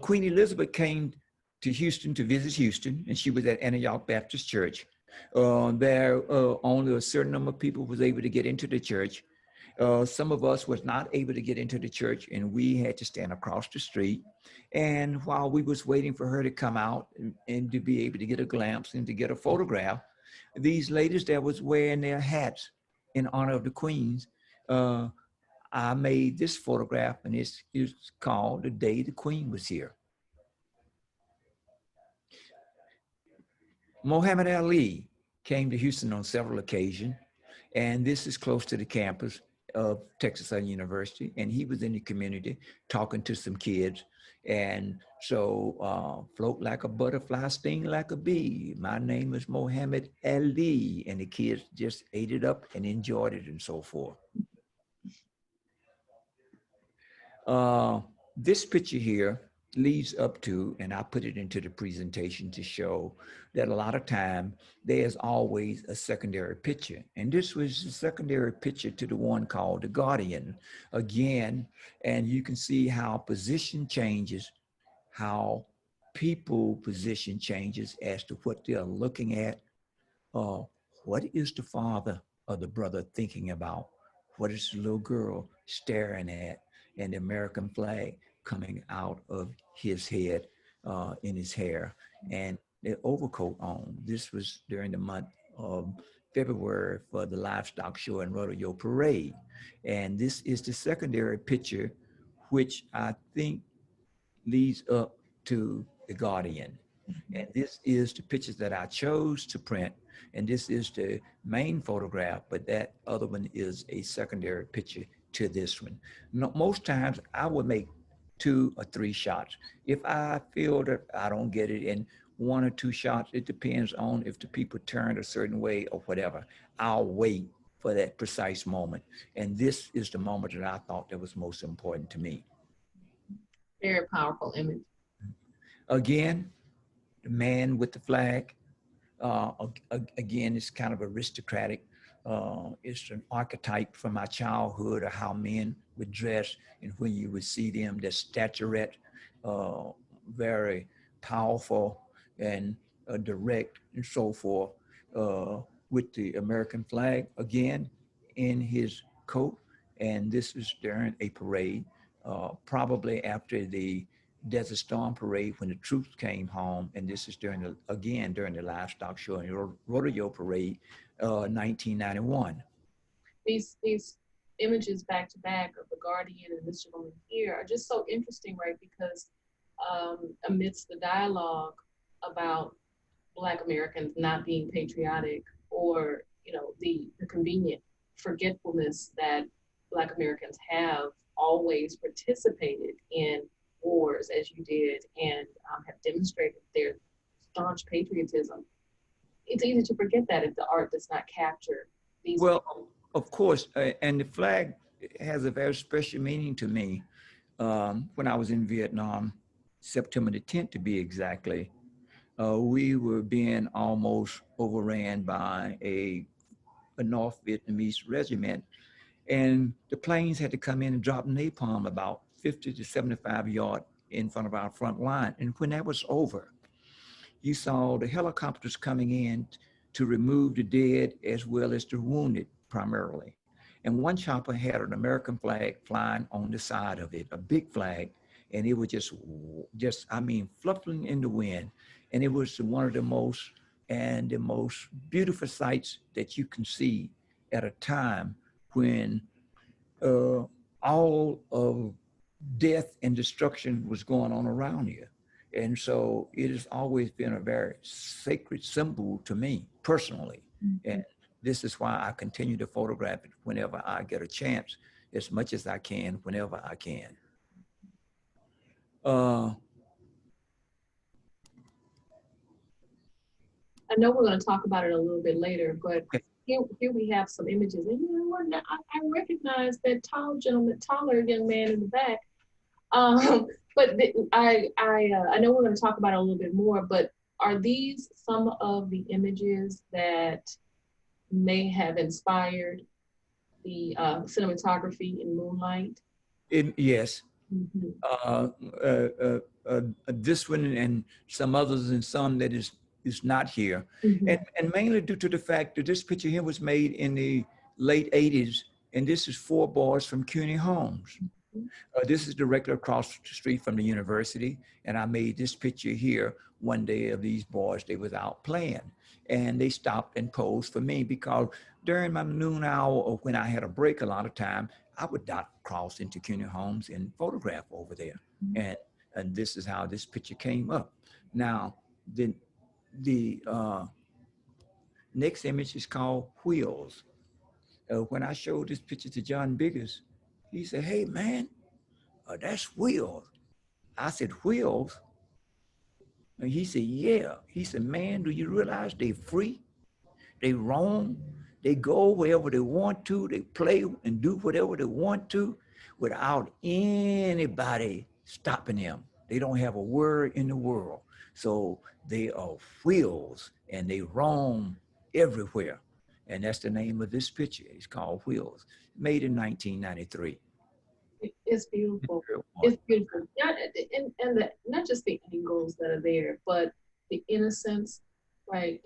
Speaker 2: Queen Elizabeth came to Houston to visit Houston, and she was at Antioch Baptist Church. There, only a certain number of people was able to get into the church. Some of us was not able to get into the church, and we had to stand across the street. And while we was waiting for her to come out and to be able to get a glimpse and to get a photograph, these ladies that was wearing their hats in honor of the queens, I made this photograph, and it's called The Day the Queen Was Here. Muhammad Ali came to Houston on several occasions, and this is close to the campus of Texas Southern University, and he was in the community talking to some kids. And so, float like a butterfly, sting like a bee. My name is Muhammad Ali, and the kids just ate it up and enjoyed it and so forth. This picture here leads up to, and I put it into the presentation to show that a lot of time there's always a secondary picture. And this was the secondary picture to the one called The Guardian. Again, and you can see how position changes, how people position changes as to what they're looking at. What is the father or the brother thinking about? What is the little girl staring at? And the American flag coming out of his head, in his hair, and the overcoat on. This was during the month of February for the livestock show and rodeo parade. And this is the secondary picture, which I think leads up to The Guardian. And this is the pictures that I chose to print. And this is the main photograph, but that other one is a secondary picture to this one. No, most times I would make 2 or 3 shots. If I feel that I don't get it in 1 or 2 shots, it depends on if the people turned a certain way or whatever. I'll wait for that precise moment. And this is the moment that I thought that was most important to me.
Speaker 1: Very powerful image.
Speaker 2: Again, the man with the flag, again, it's kind of aristocratic. It's an archetype from my childhood of how men would dress, and when you would see them, their statuette, very powerful and direct and so forth, with the American flag again in his coat. And this is during a parade. probably after the Desert Storm Parade when the troops came home, and this is during the livestock show and rodeo parade, 1991.
Speaker 1: These images back to back of the Guardian and this gentleman here are just so interesting, right? Because amidst the dialogue about Black Americans not being patriotic, or the convenient forgetfulness that Black Americans have always participated in wars as you did, and have demonstrated their staunch patriotism. It's easy to forget that if the art does not capture these
Speaker 2: Well,
Speaker 1: people.
Speaker 2: of course, and the flag has a very special meaning to me. When I was in Vietnam, September the 10th to be exactly, we were being almost overran by a North Vietnamese regiment, and the planes had to come in and drop napalm about 50 to 75 yards in front of our front line. And when that was over, you saw the helicopters coming in to remove the dead as well as the wounded primarily. And one chopper had an American flag flying on the side of it, a big flag, and it was fluttering in the wind. And it was one of the most beautiful sights that you can see at a time when uh, all of death and destruction was going on around you. And so it has always been a very sacred symbol to me personally. Mm-hmm. And this is why I continue to photograph it whenever I get a chance, as much as I can, whenever I can.
Speaker 1: I know we're going to talk about it a little bit later, but here we have some images. And you know what? I recognize that taller young man in the back. But I know we're going to talk about it a little bit more, but are these some of the images that may have inspired the cinematography in Moonlight?
Speaker 2: Yes. Mm-hmm. This one and some others, and some that is not here. Mm-hmm. And mainly due to the fact that this picture here was made in the late 80s, and this is 4 boys from CUNY Homes. Mm-hmm. This is directly across the street from the university, and I made this picture here one day of these boys. They was out playing, and they stopped and posed for me, because during my noon hour or when I had a break a lot of time, I would dot cross into CUNY Homes and photograph over there. Mm-hmm. And this is how this picture came up. Now, the next image is called Wheels. When I showed this picture to John Biggers, he said, "Hey man, that's Wheels." I said, "Wheels?" And he said, "Yeah." He said, "Man, do you realize they free? They roam. They go wherever they want to. They play and do whatever they want to without anybody stopping them. They don't have a word in the world. So they are Wheels, and they roam everywhere." And that's the name of this picture. It's called Wheels, made in 1993.
Speaker 1: It's beautiful. It's beautiful. And not just the angles that are there, but the innocence, right?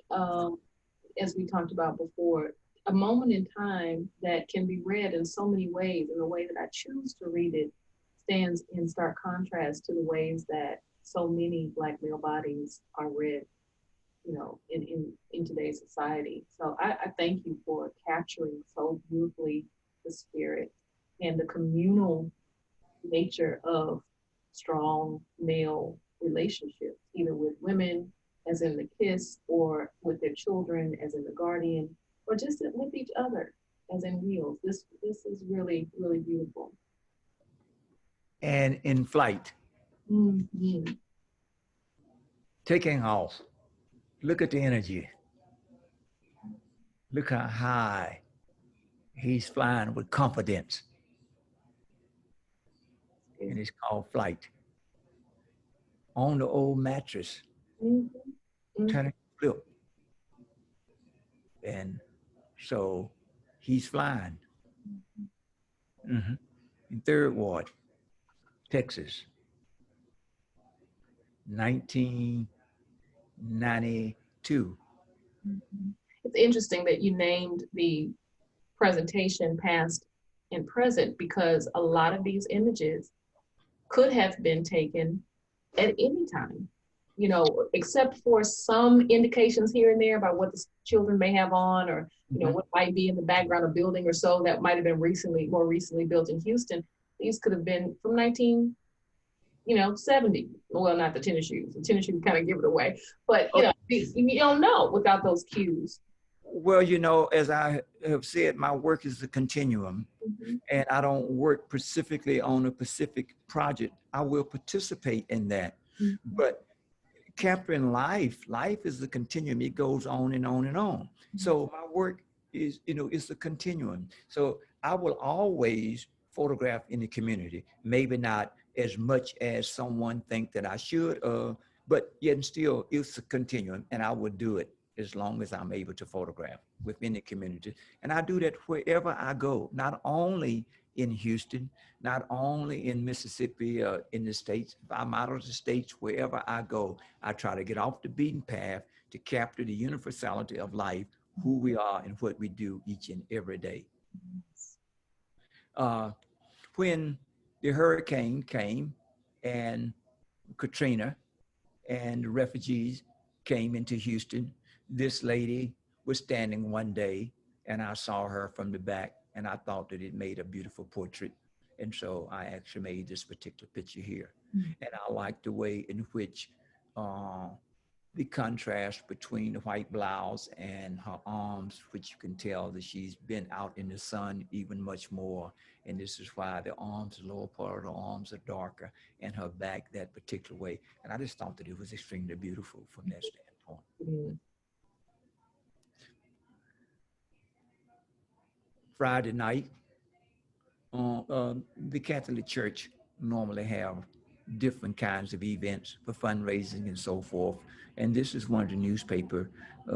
Speaker 1: As we talked about before, a moment in time that can be read in so many ways, and the way that I choose to read it stands in stark contrast to the ways that so many Black male bodies are read, in today's society. So I thank you for capturing so beautifully the spirit and the communal nature of strong male relationships, either with women, as in the kiss, or with their children, as in the guardian, or just with each other, as in Wheels. This is really, really beautiful.
Speaker 2: And in flight.
Speaker 1: Mm-hmm.
Speaker 2: Taking off. Look at the energy. Look how high he's flying with confidence. And it's called Flight. On the old mattress. Mm-hmm. Turning flip. And so he's flying. Mm-hmm. In 3rd Ward, Texas, 1992.
Speaker 1: Mm-hmm. It's interesting that you named the presentation past and present, because a lot of these images could have been taken at any time, you know, except for some indications here and there about what the children may have on, or, you know,
Speaker 2: Mhm.
Speaker 1: what might be in the background of building or so that might have been more recently built in Houston. These could have been from 70. Well, not the tennis shoes. The tennis shoes kind of give it away, but
Speaker 2: Oh,
Speaker 1: you don't know without those cues.
Speaker 2: well, as I have said, my work is a continuum,
Speaker 1: Mhm.
Speaker 2: and I don't work specifically on a specific project. I will participate in that,
Speaker 1: Mhm.
Speaker 2: but capturing life is a continuum. It goes on and on and on. So my work is, it's a continuum. So I will always photograph in the community. Maybe not as much as someone think that I should, but yet and still it's a continuum, and I will do it as long as I'm able to photograph within the community. And I do that wherever I go, not only in Houston, not only in Mississippi, in the States. If I'm out of the States, wherever I go, I try to get off the beaten path to capture the universality of life, who we are and what we do each and every day. Uh, when the hurricane came and Katrina and the refugees came into Houston, this lady was standing one day and I saw her from the back and I thought that it made a beautiful portrait. And so I actually made this particular picture here. And I like the way in which uh, the contrast between the white blouse and her arms, which you can tell that she's been out in the sun even much more. And this is why the arms, the lower part of the arms are darker and her back that particular way. And I just thought that it was extremely beautiful from that standpoint.
Speaker 1: Mhm.
Speaker 2: Friday night, the Catholic Church normally have different kinds of events for fundraising and so forth. And this is one of the newspaper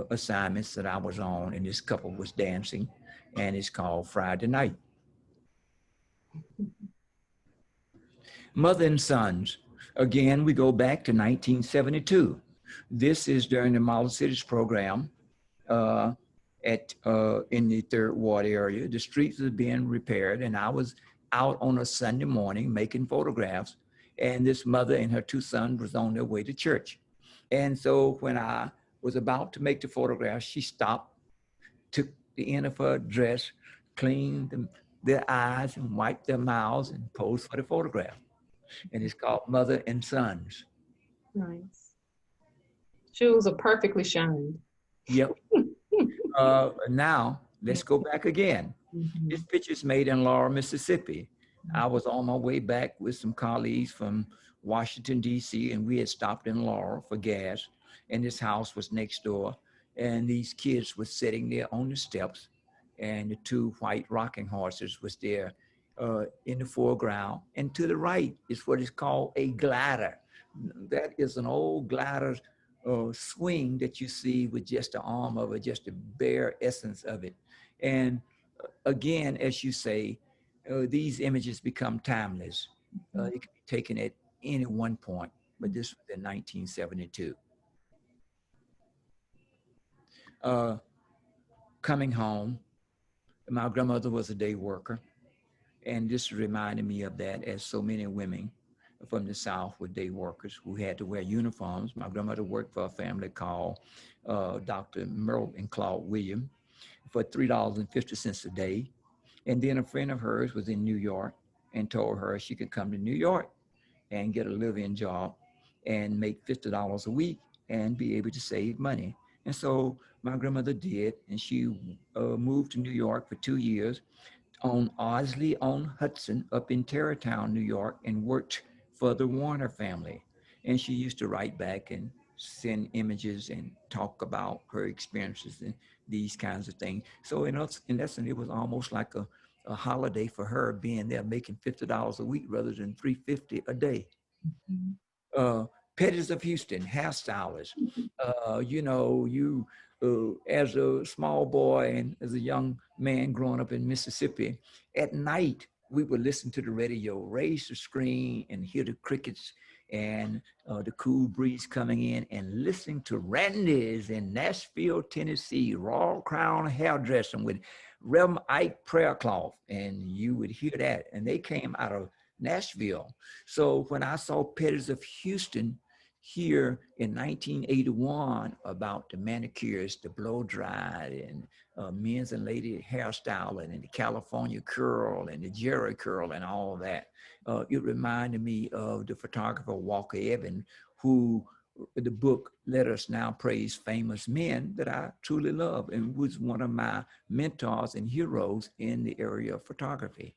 Speaker 2: assignments that I was on, and this couple was dancing, and it's called Friday Night. Mother and Sons. Again, we go back to 1972. This is during the Model Cities program uh, in the Third Ward area. The streets are being repaired, and I was out on a Sunday morning making photographs, and this mother and her two sons was on their way to church. And so when I was about to make the photograph, she stopped, took the end of her dress, cleaned their eyes and wiped their mouths and posed for the photograph. And it's called Mother and Sons.
Speaker 1: Nice. Shoes are perfectly shined.
Speaker 2: Yep. Now let's go back again. This
Speaker 1: Mhm.
Speaker 2: picture is made in Laurel, Mississippi. I was on my way back with some colleagues from Washington, D.C., and we had stopped in Laurel for gas, and this house was next door. And these kids were sitting there on the steps, and the two white rocking horses was there in the foreground. And to the right is what is called a glider. That is an old glider swing that you see with just the arm of it, just the bare essence of it. And again, as you say, these images become timeless. It can be taken at any one point, but this was in 1972. Uh, Coming home, my grandmother was a day worker, and this reminded me of that, as so many women from the South were day workers who had to wear uniforms. My grandmother worked for a family called Dr. Merle and Claude William for $3.50 a day. And then a friend of hers was in New York and told her she could come to New York and get a live-in job and make $50 a week and be able to save money. And so my grandmother did, and she moved to New York for 2 years on Owsley on Hudson up in Tarrytown, New York, and worked for the Warner family. And she used to write back and send images and talk about her experiences and these kinds of things. So in essence, it was almost like a holiday for her being there making $50 a week rather than $3.50 a day.
Speaker 1: Mhm.
Speaker 2: uh, Petties of Houston, hairstylists. You as a small boy and as a young man growing up in Mississippi, at night we would listen to the radio, raise the screen, and hear the crickets and the cool breeze coming in, and listening to Randy's in Nashville, Tennessee, Royal Crown hairdressing with Reverend Ike Prayer Cloth, and you would hear that. And they came out of Nashville. So when I saw Petties of Houston here in 1981 about the manicures, the blow dried, and men's and lady hairstyling, and the California curl, and the Jerry curl, and all that, it reminded me of the photographer Walker Evans, who the book Let Us Now Praise Famous Men that I truly love, and was one of my mentors and heroes in the area of photography.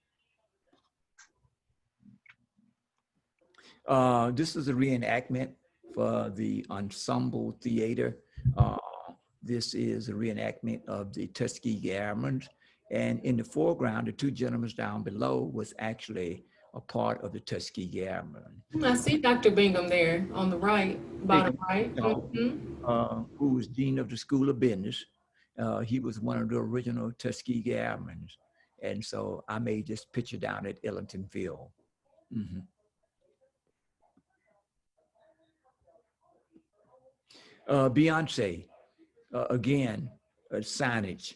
Speaker 2: This is a reenactment for the Ensemble Theater. This is a reenactment of the Tuskegee Airmen. And in the foreground, the two gentlemen down below was actually a part of the Tuskegee Airmen.
Speaker 1: I see Dr. Bingham there on the right, bottom right.
Speaker 2: Who was Dean of the School of Business. He was one of the original Tuskegee Airmen. And so I made this picture down at Ellington Field. Mm-hmm. Beyonce, again, signage,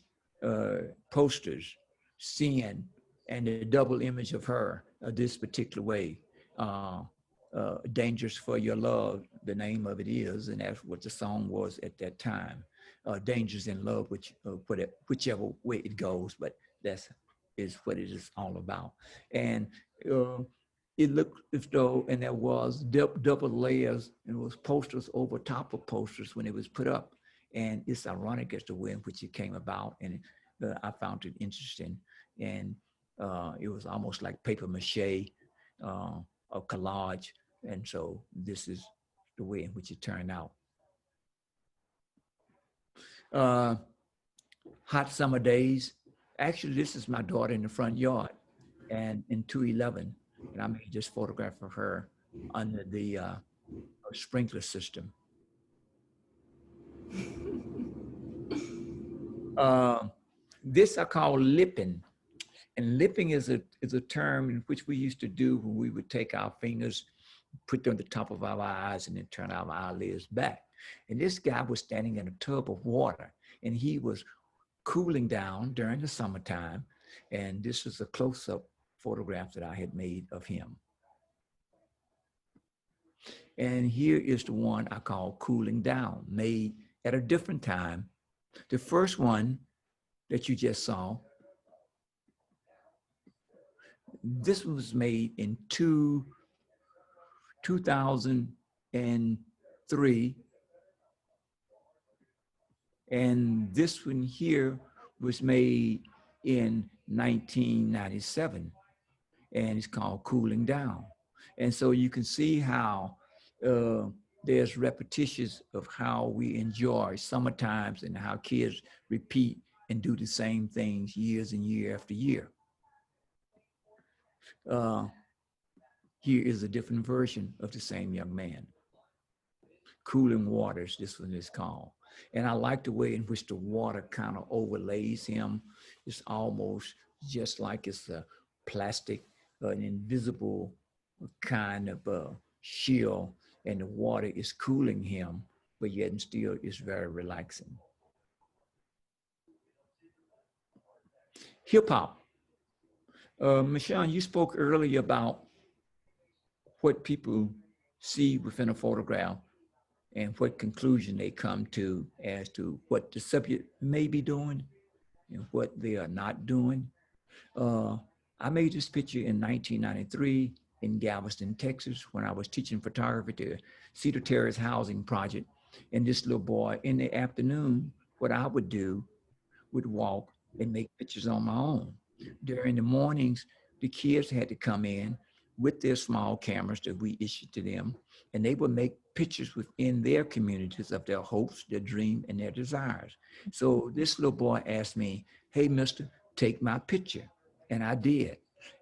Speaker 2: posters, seeing, and the double image of her this particular way. Dangerous for Your Love, the name of it is, and that's what the song was at that time. Dangerous in Love, whichever way it goes, but that's is what it is all about. And it looked as though, and there was double layers, and it was posters over top of posters when it was put up. And it's ironic as to way in which it came about, and I found it interesting. And it was almost like paper mache, a collage. And so this is the way in which it turned out. Hot summer days. Actually, this is my daughter in the front yard, and in 211, and I made this photograph of her under the sprinkler system. This I call lipping. And lipping is a term in which we used to do when we would take our fingers, put them on the top of our eyes, and then turn our eyelids back. And this guy was standing in a tub of water, and he was cooling down during the summertime. And this is a close-up photograph that I had made of him. And here is the one I call Cooling Down, made at a different time. The first one that you just saw, this was made in 2003. And this one here was made in 1997. And it's called Cooling Down. And so you can see how there's repetitions of how we enjoy summer times and how kids repeat and do the same things years and year after year. Here is a different version of the same young man. Cooling Waters, this one is called. And I like the way in which the water kind of overlays him. It's almost just like it's a plastic, an invisible kind of shield, and the water is cooling him, but yet and still is very relaxing. Hip hop. Michon, you spoke earlier about what people see within a photograph and what conclusion they come to as to what the subject may be doing and what they are not doing. I made this picture in 1993 in Galveston, Texas, when I was teaching photography to Cedar Terrace Housing Project. And this little boy, in the afternoon, what I would do would walk and make pictures on my own. During the mornings, the kids had to come in with their small cameras that we issued to them, and they would make pictures within their communities of their hopes, their dreams, and their desires. So this little boy asked me, "Hey, mister, take my picture." And I did.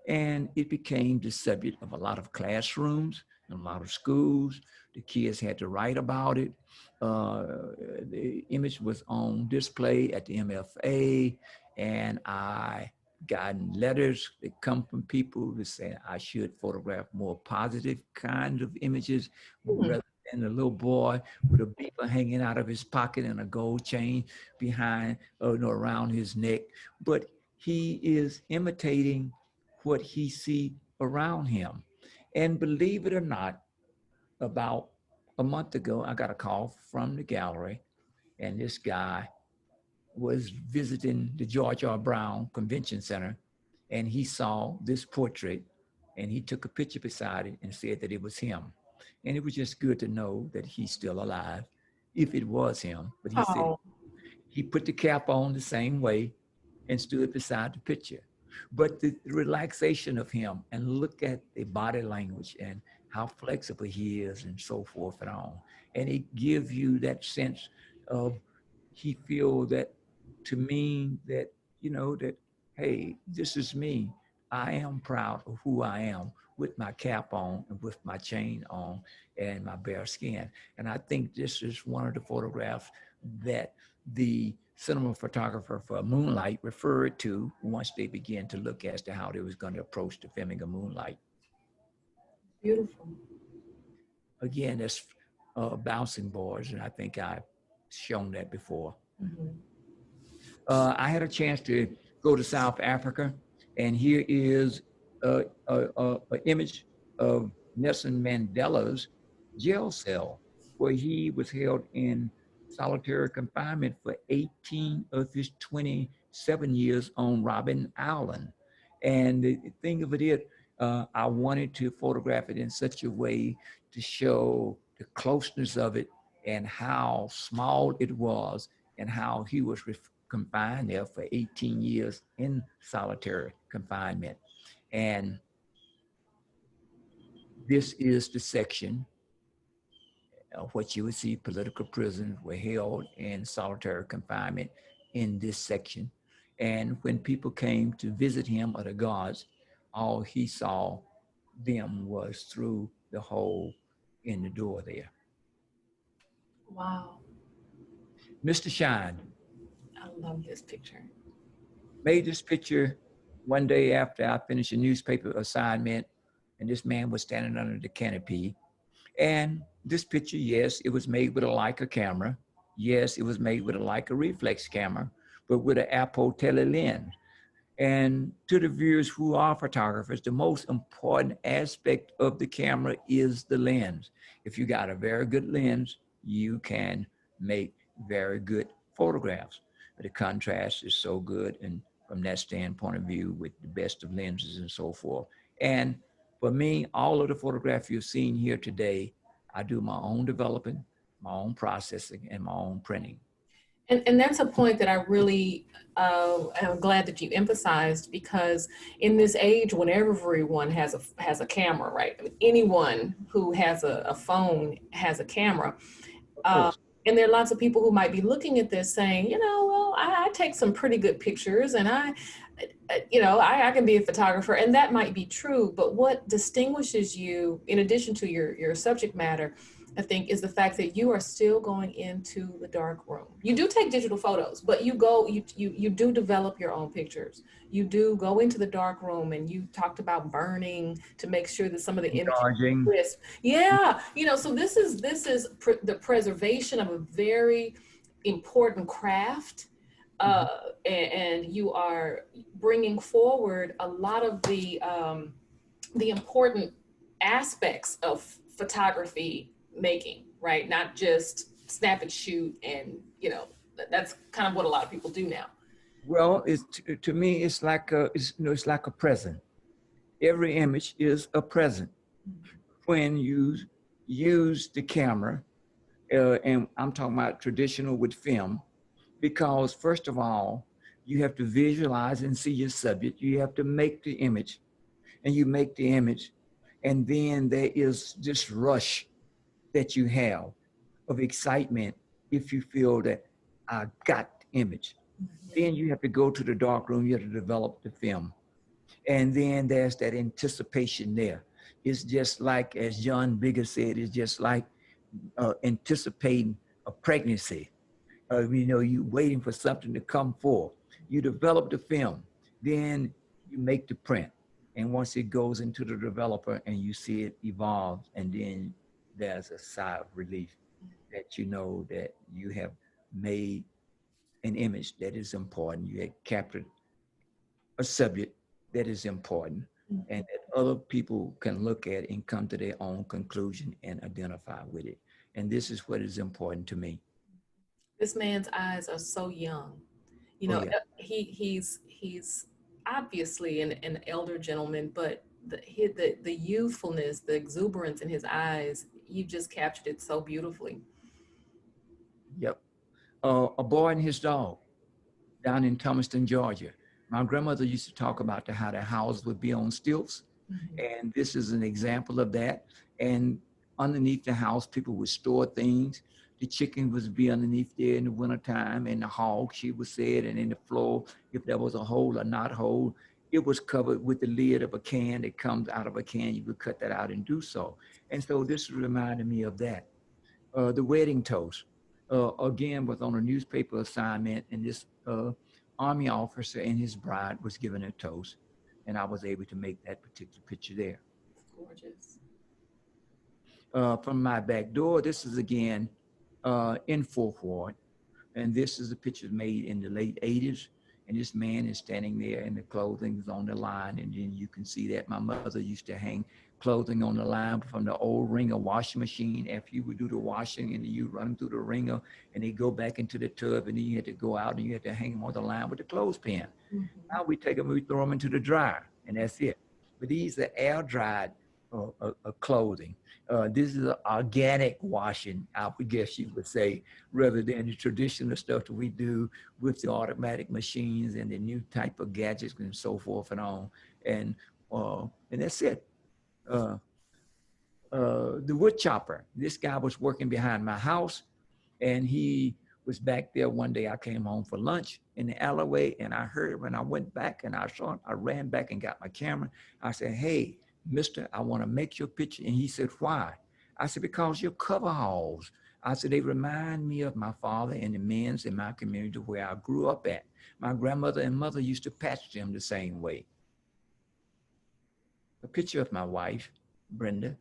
Speaker 2: And it became the subject of a lot of classrooms and a lot of schools. The kids had to write about it. The image was on display at the MFA, and I gotten letters that come from people who say I should photograph more positive kinds of images rather than a little boy with a beeper hanging out of his pocket and a gold chain behind, around his neck. But he is imitating what he see around him. And believe it or not, about a month ago, I got a call from the gallery, and this guy was visiting the George R. Brown Convention Center, and he saw this portrait, and he took a picture beside it and said that it was him. And it was just good to know that he's still alive, if it was him. But he said
Speaker 1: Oh,
Speaker 2: he put the cap on the same way and stood beside the picture. But the relaxation of him, and look at the body language and how flexible he is and so forth and on. And it gives you that sense of, he feel that, to mean that, that, hey, this is me. I am proud of who I am, with my cap on and with my chain on and my bare skin. And I think this is one of the photographs that the cinema photographer for Moonlight referred to once they began to look as to how they was going to approach the filming of Moonlight.
Speaker 1: beautiful.
Speaker 2: Again, that's bouncing boards, and I think I've shown that before.
Speaker 1: Mhm.
Speaker 2: I had a chance to go to South Africa, and here is an image of Nelson Mandela's jail cell, where he was held in solitary confinement for 18 of his 27 years on Robben Island. And the thing of it is, I wanted to photograph it in such a way to show the closeness of it and how small it was, and how he was confined there for 18 years in solitary confinement. And this is the section of what you would see political prisoners were held in solitary confinement in this section. And when people came to visit him, or the guards, all he saw them was through the hole in the door there.
Speaker 1: Wow.
Speaker 2: Mr. Shine
Speaker 1: I love this picture.
Speaker 2: made this picture one day after I finished a newspaper assignment, and this man was standing under the canopy. And this picture, yes, it was made with a Leica camera. Yes, it was made with a Leica reflex camera, but with an Apple tele lens. And to the viewers who are photographers, the most important aspect of the camera is the lens. If you got a very good lens, you can make very good photographs. The contrast is so good, and from that standpoint of view, with the best of lenses and so forth. And for me, all of the photographs you've seen here today, I do my own developing, my own processing, and my own printing.
Speaker 1: And that's a point that I really am glad that you emphasized, because in this age when everyone has a camera, right? I mean, anyone who has a phone has a camera.
Speaker 2: Of course.
Speaker 1: And there are lots of people who might be looking at this saying, well, I take some pretty good pictures, and I can be a photographer, and that might be true. But what distinguishes you, in addition to your subject matter, I think, is the fact that you are still going into the dark room. You do take digital photos, but you do develop your own pictures. You do go into the dark room, and you talked about burning to make sure that some of the images are crisp. Yeah, so this is the preservation of a very important craft. And you are bringing forward a lot of the important aspects of photography making, right? Not just snap and shoot, and that's kind of what a lot of people do now.
Speaker 2: Well, to me, it's like it's like a present. Every image is a present when you use the camera, and I'm talking about traditional with film, because first of all, you have to visualize and see your subject. You have to make the image, and you make the image, and then there is this rush that you have of excitement if you feel that I got the image. Then you have to go to the dark room, you have to develop the film. And then there's that anticipation there. It's just like, as John Bigger said, it's just like anticipating a pregnancy. You waiting for something to come forth. You develop the film, then you make the print. And once it goes into the developer and you see it evolve, and then there's a sigh of relief that you know that you have made an image that is important. You have captured a subject that is important. and that other people can look at and come to their own conclusion and identify with it. And this is what is important to me.
Speaker 1: This man's eyes are so young. You
Speaker 2: Oh
Speaker 1: know,
Speaker 2: yeah,
Speaker 1: he's obviously an elder gentleman, but the youthfulness, the exuberance in his eyes, you just captured it so beautifully.
Speaker 2: yep. A boy and his dog down in Thomaston, Georgia. My grandmother used to talk about how the house would be on stilts,
Speaker 1: Mhm.
Speaker 2: and this is an example of that. And underneath the house, people would store things. The chicken would be underneath there in the wintertime, and the hog, she would say it, and in the floor, if there was a hole or not hole, it was covered with the lid of a can that comes out of a can. You would cut that out and do so. And so this reminded me of that. The wedding toast, again, was on a newspaper assignment, and this Army officer and his bride was given a toast, and I was able to make that particular picture there.
Speaker 1: It's gorgeous.
Speaker 2: From my back door, this is again in Fourth Ward, and this is a picture made in the late 80s. And this man is standing there and the clothing is on the line. And then you can see that my mother used to hang clothing on the line from the old wringer washing machine. After you would do the washing and you run them through the wringer and they go back into the tub and then you had to go out and you had to hang them on the line with the clothespin.
Speaker 1: Mhm.
Speaker 2: Now we take them, we throw them into the dryer, and that's it. But these are air dried clothing. This is organic washing, I would guess you would say, rather than the traditional stuff that we do with the automatic machines and the new type of gadgets and so forth and on. And and that's it. Uh, the wood chopper. This guy was working behind my house, and he was back there one day. I came home for lunch in the alleyway, and I heard when I went back and I saw him, I ran back and got my camera. I said, "Hey, mister, I want to make your picture." And he said, "Why?" I said, "Because your cover holes." I said, "They remind me of my father and the men's in my community where I grew up at. My grandmother and mother used to patch them the same way." A picture of my wife, Brenda,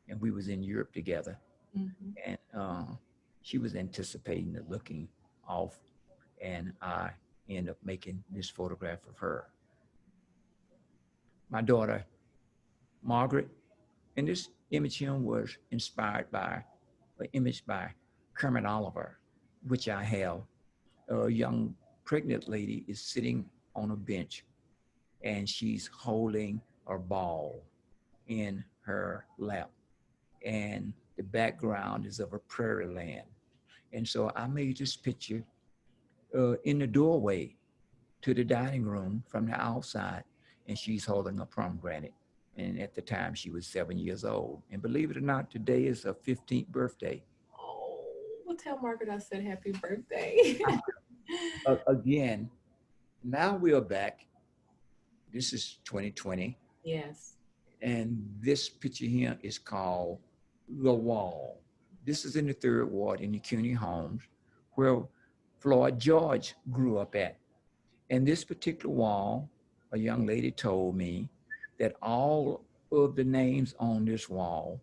Speaker 2: and we was in Europe together,
Speaker 1: Mhm.
Speaker 2: and she was anticipating the looking off, and I ended up making this photograph of her. My daughter, Margaret, and this image here was inspired by an image by Kermit Oliver, which I have. A young pregnant lady is sitting on a bench, and she's holding a ball in her lap, and the background is of a prairie land. And so I made this picture in the doorway to the dining room from the outside, and she's holding a pomegranate. And at the time, she was 7 years old. And believe it or not, today is her 15th birthday.
Speaker 1: Oh, well, tell Margaret I said happy birthday.
Speaker 2: Again, now we are back. This is 2020.
Speaker 1: Yes.
Speaker 2: And this picture here is called The Wall. This is in the third ward in the CUNY homes where Floyd George grew up at. And this particular wall, a young lady told me that all of the names on this wall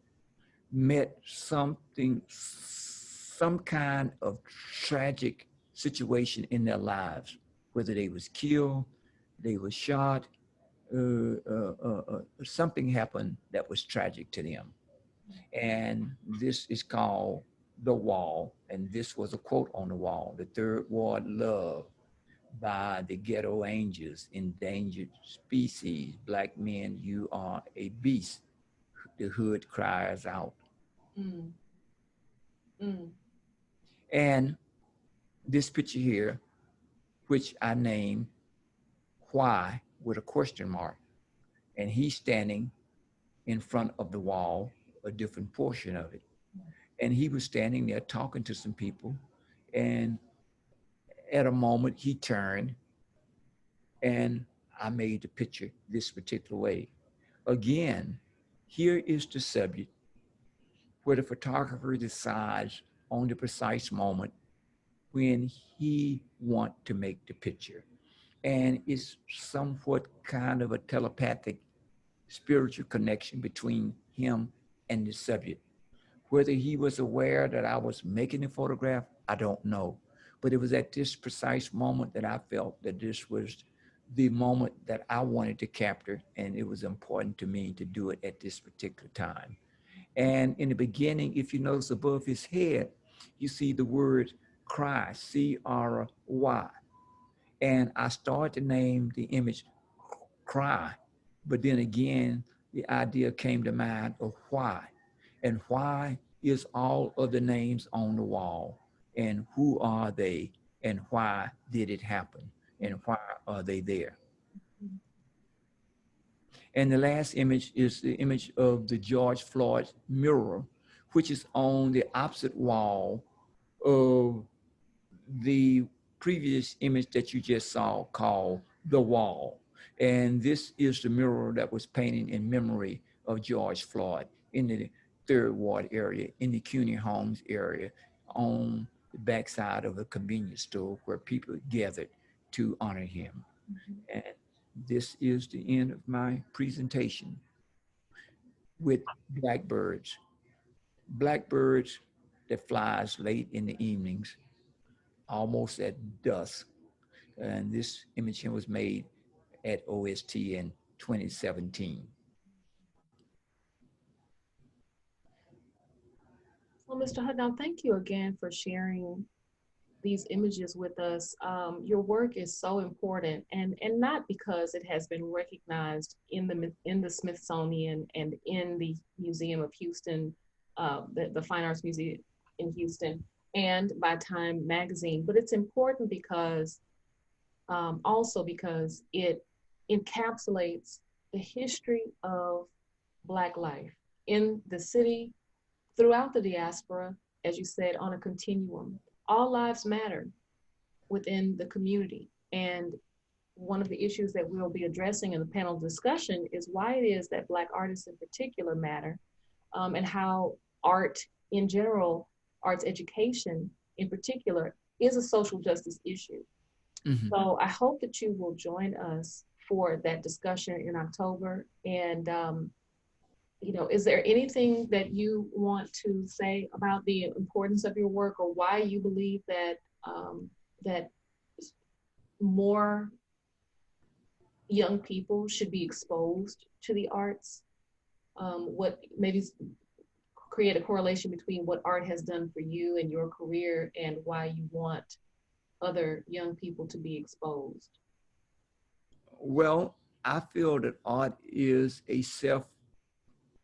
Speaker 2: meant something, some kind of tragic situation in their lives, whether they was killed, they was shot, something happened that was tragic to them. And this is called The Wall. And this was a quote on the wall: "The third ward love by the ghetto angels, endangered species, black men, you are a beast. The hood cries out."
Speaker 1: Mm, mm,
Speaker 2: And this picture here, which I named "Why" with a question mark, and he's standing in front of the wall, a different portion of it. And he was standing there talking to some people. And at a moment, he turned, and I made the picture this particular way. Again, here is the subject where the photographer decides on the precise moment when he want to make the picture. And it's somewhat kind of a telepathic spiritual connection between him and the subject. Whether he was aware that I was making the photograph, I don't know. But it was at this precise moment that I felt that this was the moment that I wanted to capture, and it was important to me to do it at this particular time. And in the beginning, if you notice above his head, you see the word cry, C-R-Y. And I started to name the image cry. But then again, the idea came to mind of why. And why is all of the names on the wall? And who are they? And why did it happen? And why are they there? And the last image is the image of the George Floyd mural, which is on the opposite wall of the previous image that you just saw called The Wall. And this is the mural that was painted in memory of George Floyd in the Third Ward area, in the CUNY Homes area, on the backside of a convenience store where people gathered to honor him. And this is the end of my presentation with blackbirds. Blackbirds that flies late in the evenings, almost at dusk. And this image was made at OST in 2017.
Speaker 1: Well, Mr. Hudnall, thank you again for sharing these images with us. Your work is so important, and not because it has been recognized in the Smithsonian and in the Museum of Houston, the Fine Arts Museum in Houston, and by Time Magazine, but it's important because also because it encapsulates the history of Black life in the city, throughout the diaspora, as you said, on a continuum. All lives matter within the community. And one of the issues that we'll be addressing in the panel discussion is why it is that Black artists in particular matter, and how art in general, arts education in particular, is a social justice issue.
Speaker 2: Mhm.
Speaker 1: So I hope that you will join us for that discussion in October. And is there anything that you want to say about the importance of your work, or why you believe that that more young people should be exposed to the arts? What maybe create a correlation between what art has done for you and your career, and why you want other young people to be exposed?
Speaker 2: Well, I feel that art is a self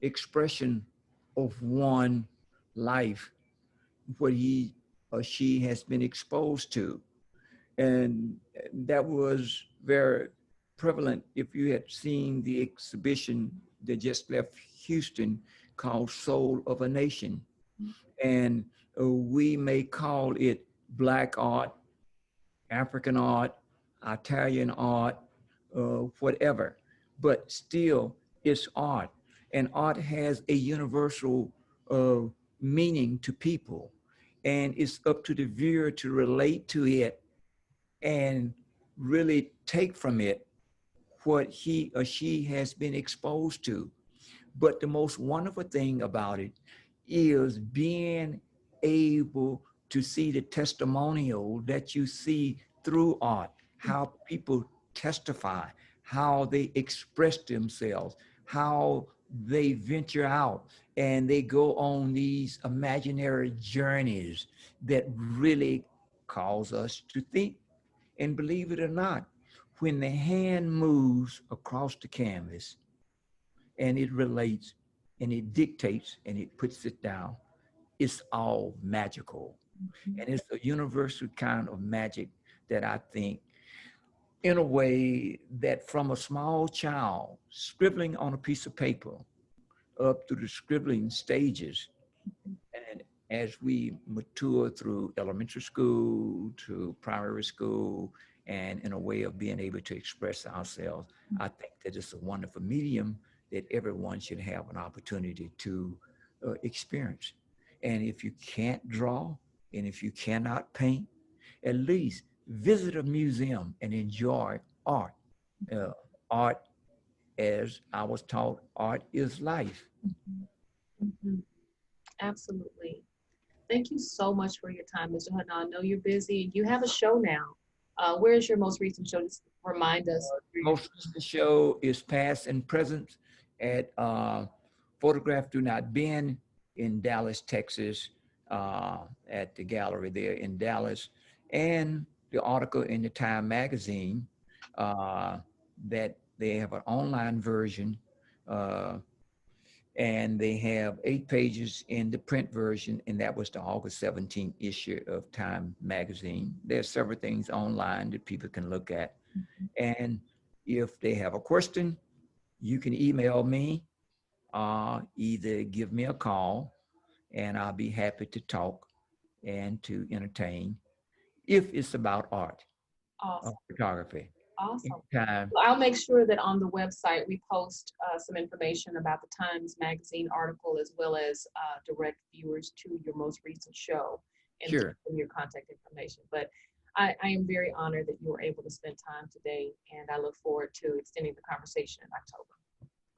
Speaker 2: expression of one life, what he or she has been exposed to. And that was very prevalent if you had seen the exhibition that just left Houston called Soul of a Nation. And we may call it Black art, African art, Italian art, whatever, but still it's art. And art has a universal uh, meaning to people. And it's up to the viewer to relate to it and really take from it what he or she has been exposed to. But the most wonderful thing about it is being able to see the testimonial that you see through art, how people testify, how they express themselves, how they venture out and they go on these imaginary journeys that really cause us to think. And believe it or not, when the hand moves across the canvas and it relates and it dictates and it puts it down, it's all magical. And it's a universal kind of magic that I think, in a way, that from a small child scribbling on a piece of paper up to the scribbling stages, and as we mature through elementary school to primary school, and in a way of being able to express ourselves, I think that it's a wonderful medium that everyone should have an opportunity to experience. And if you can't draw, and if you cannot paint, at least visit a museum and enjoy art. Uh, art, as I was taught, art is life.
Speaker 1: Mhm. Absolutely. Thank you so much for your time, Mr. Hudnall. I know you're busy. You have a show now. Where is your most recent show? remind us.
Speaker 2: Most of the show is past and present at Photograph Do Not Bend in Dallas, Texas, at the gallery there in Dallas, and the article in the Time magazine that they have an online version, and they have 8 pages in the print version, and that was the August 17th issue of Time magazine. There's several things online that people can look at. And if they have a question, you can email me, either give me a call, and I'll be happy to talk and to entertain if it's about art
Speaker 1: Awesome.
Speaker 2: or photography.
Speaker 1: Awesome.
Speaker 2: Anytime.
Speaker 1: Well, I'll make sure that on the website we post some information about the Times Magazine article, as well as direct viewers to your most recent show and
Speaker 2: Sure.
Speaker 1: your contact information. But I am very honored that you were able to spend time today, and I look forward to extending the conversation in October.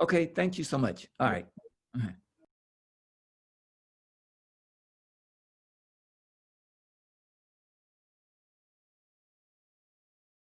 Speaker 2: Okay, thank you so much. All right.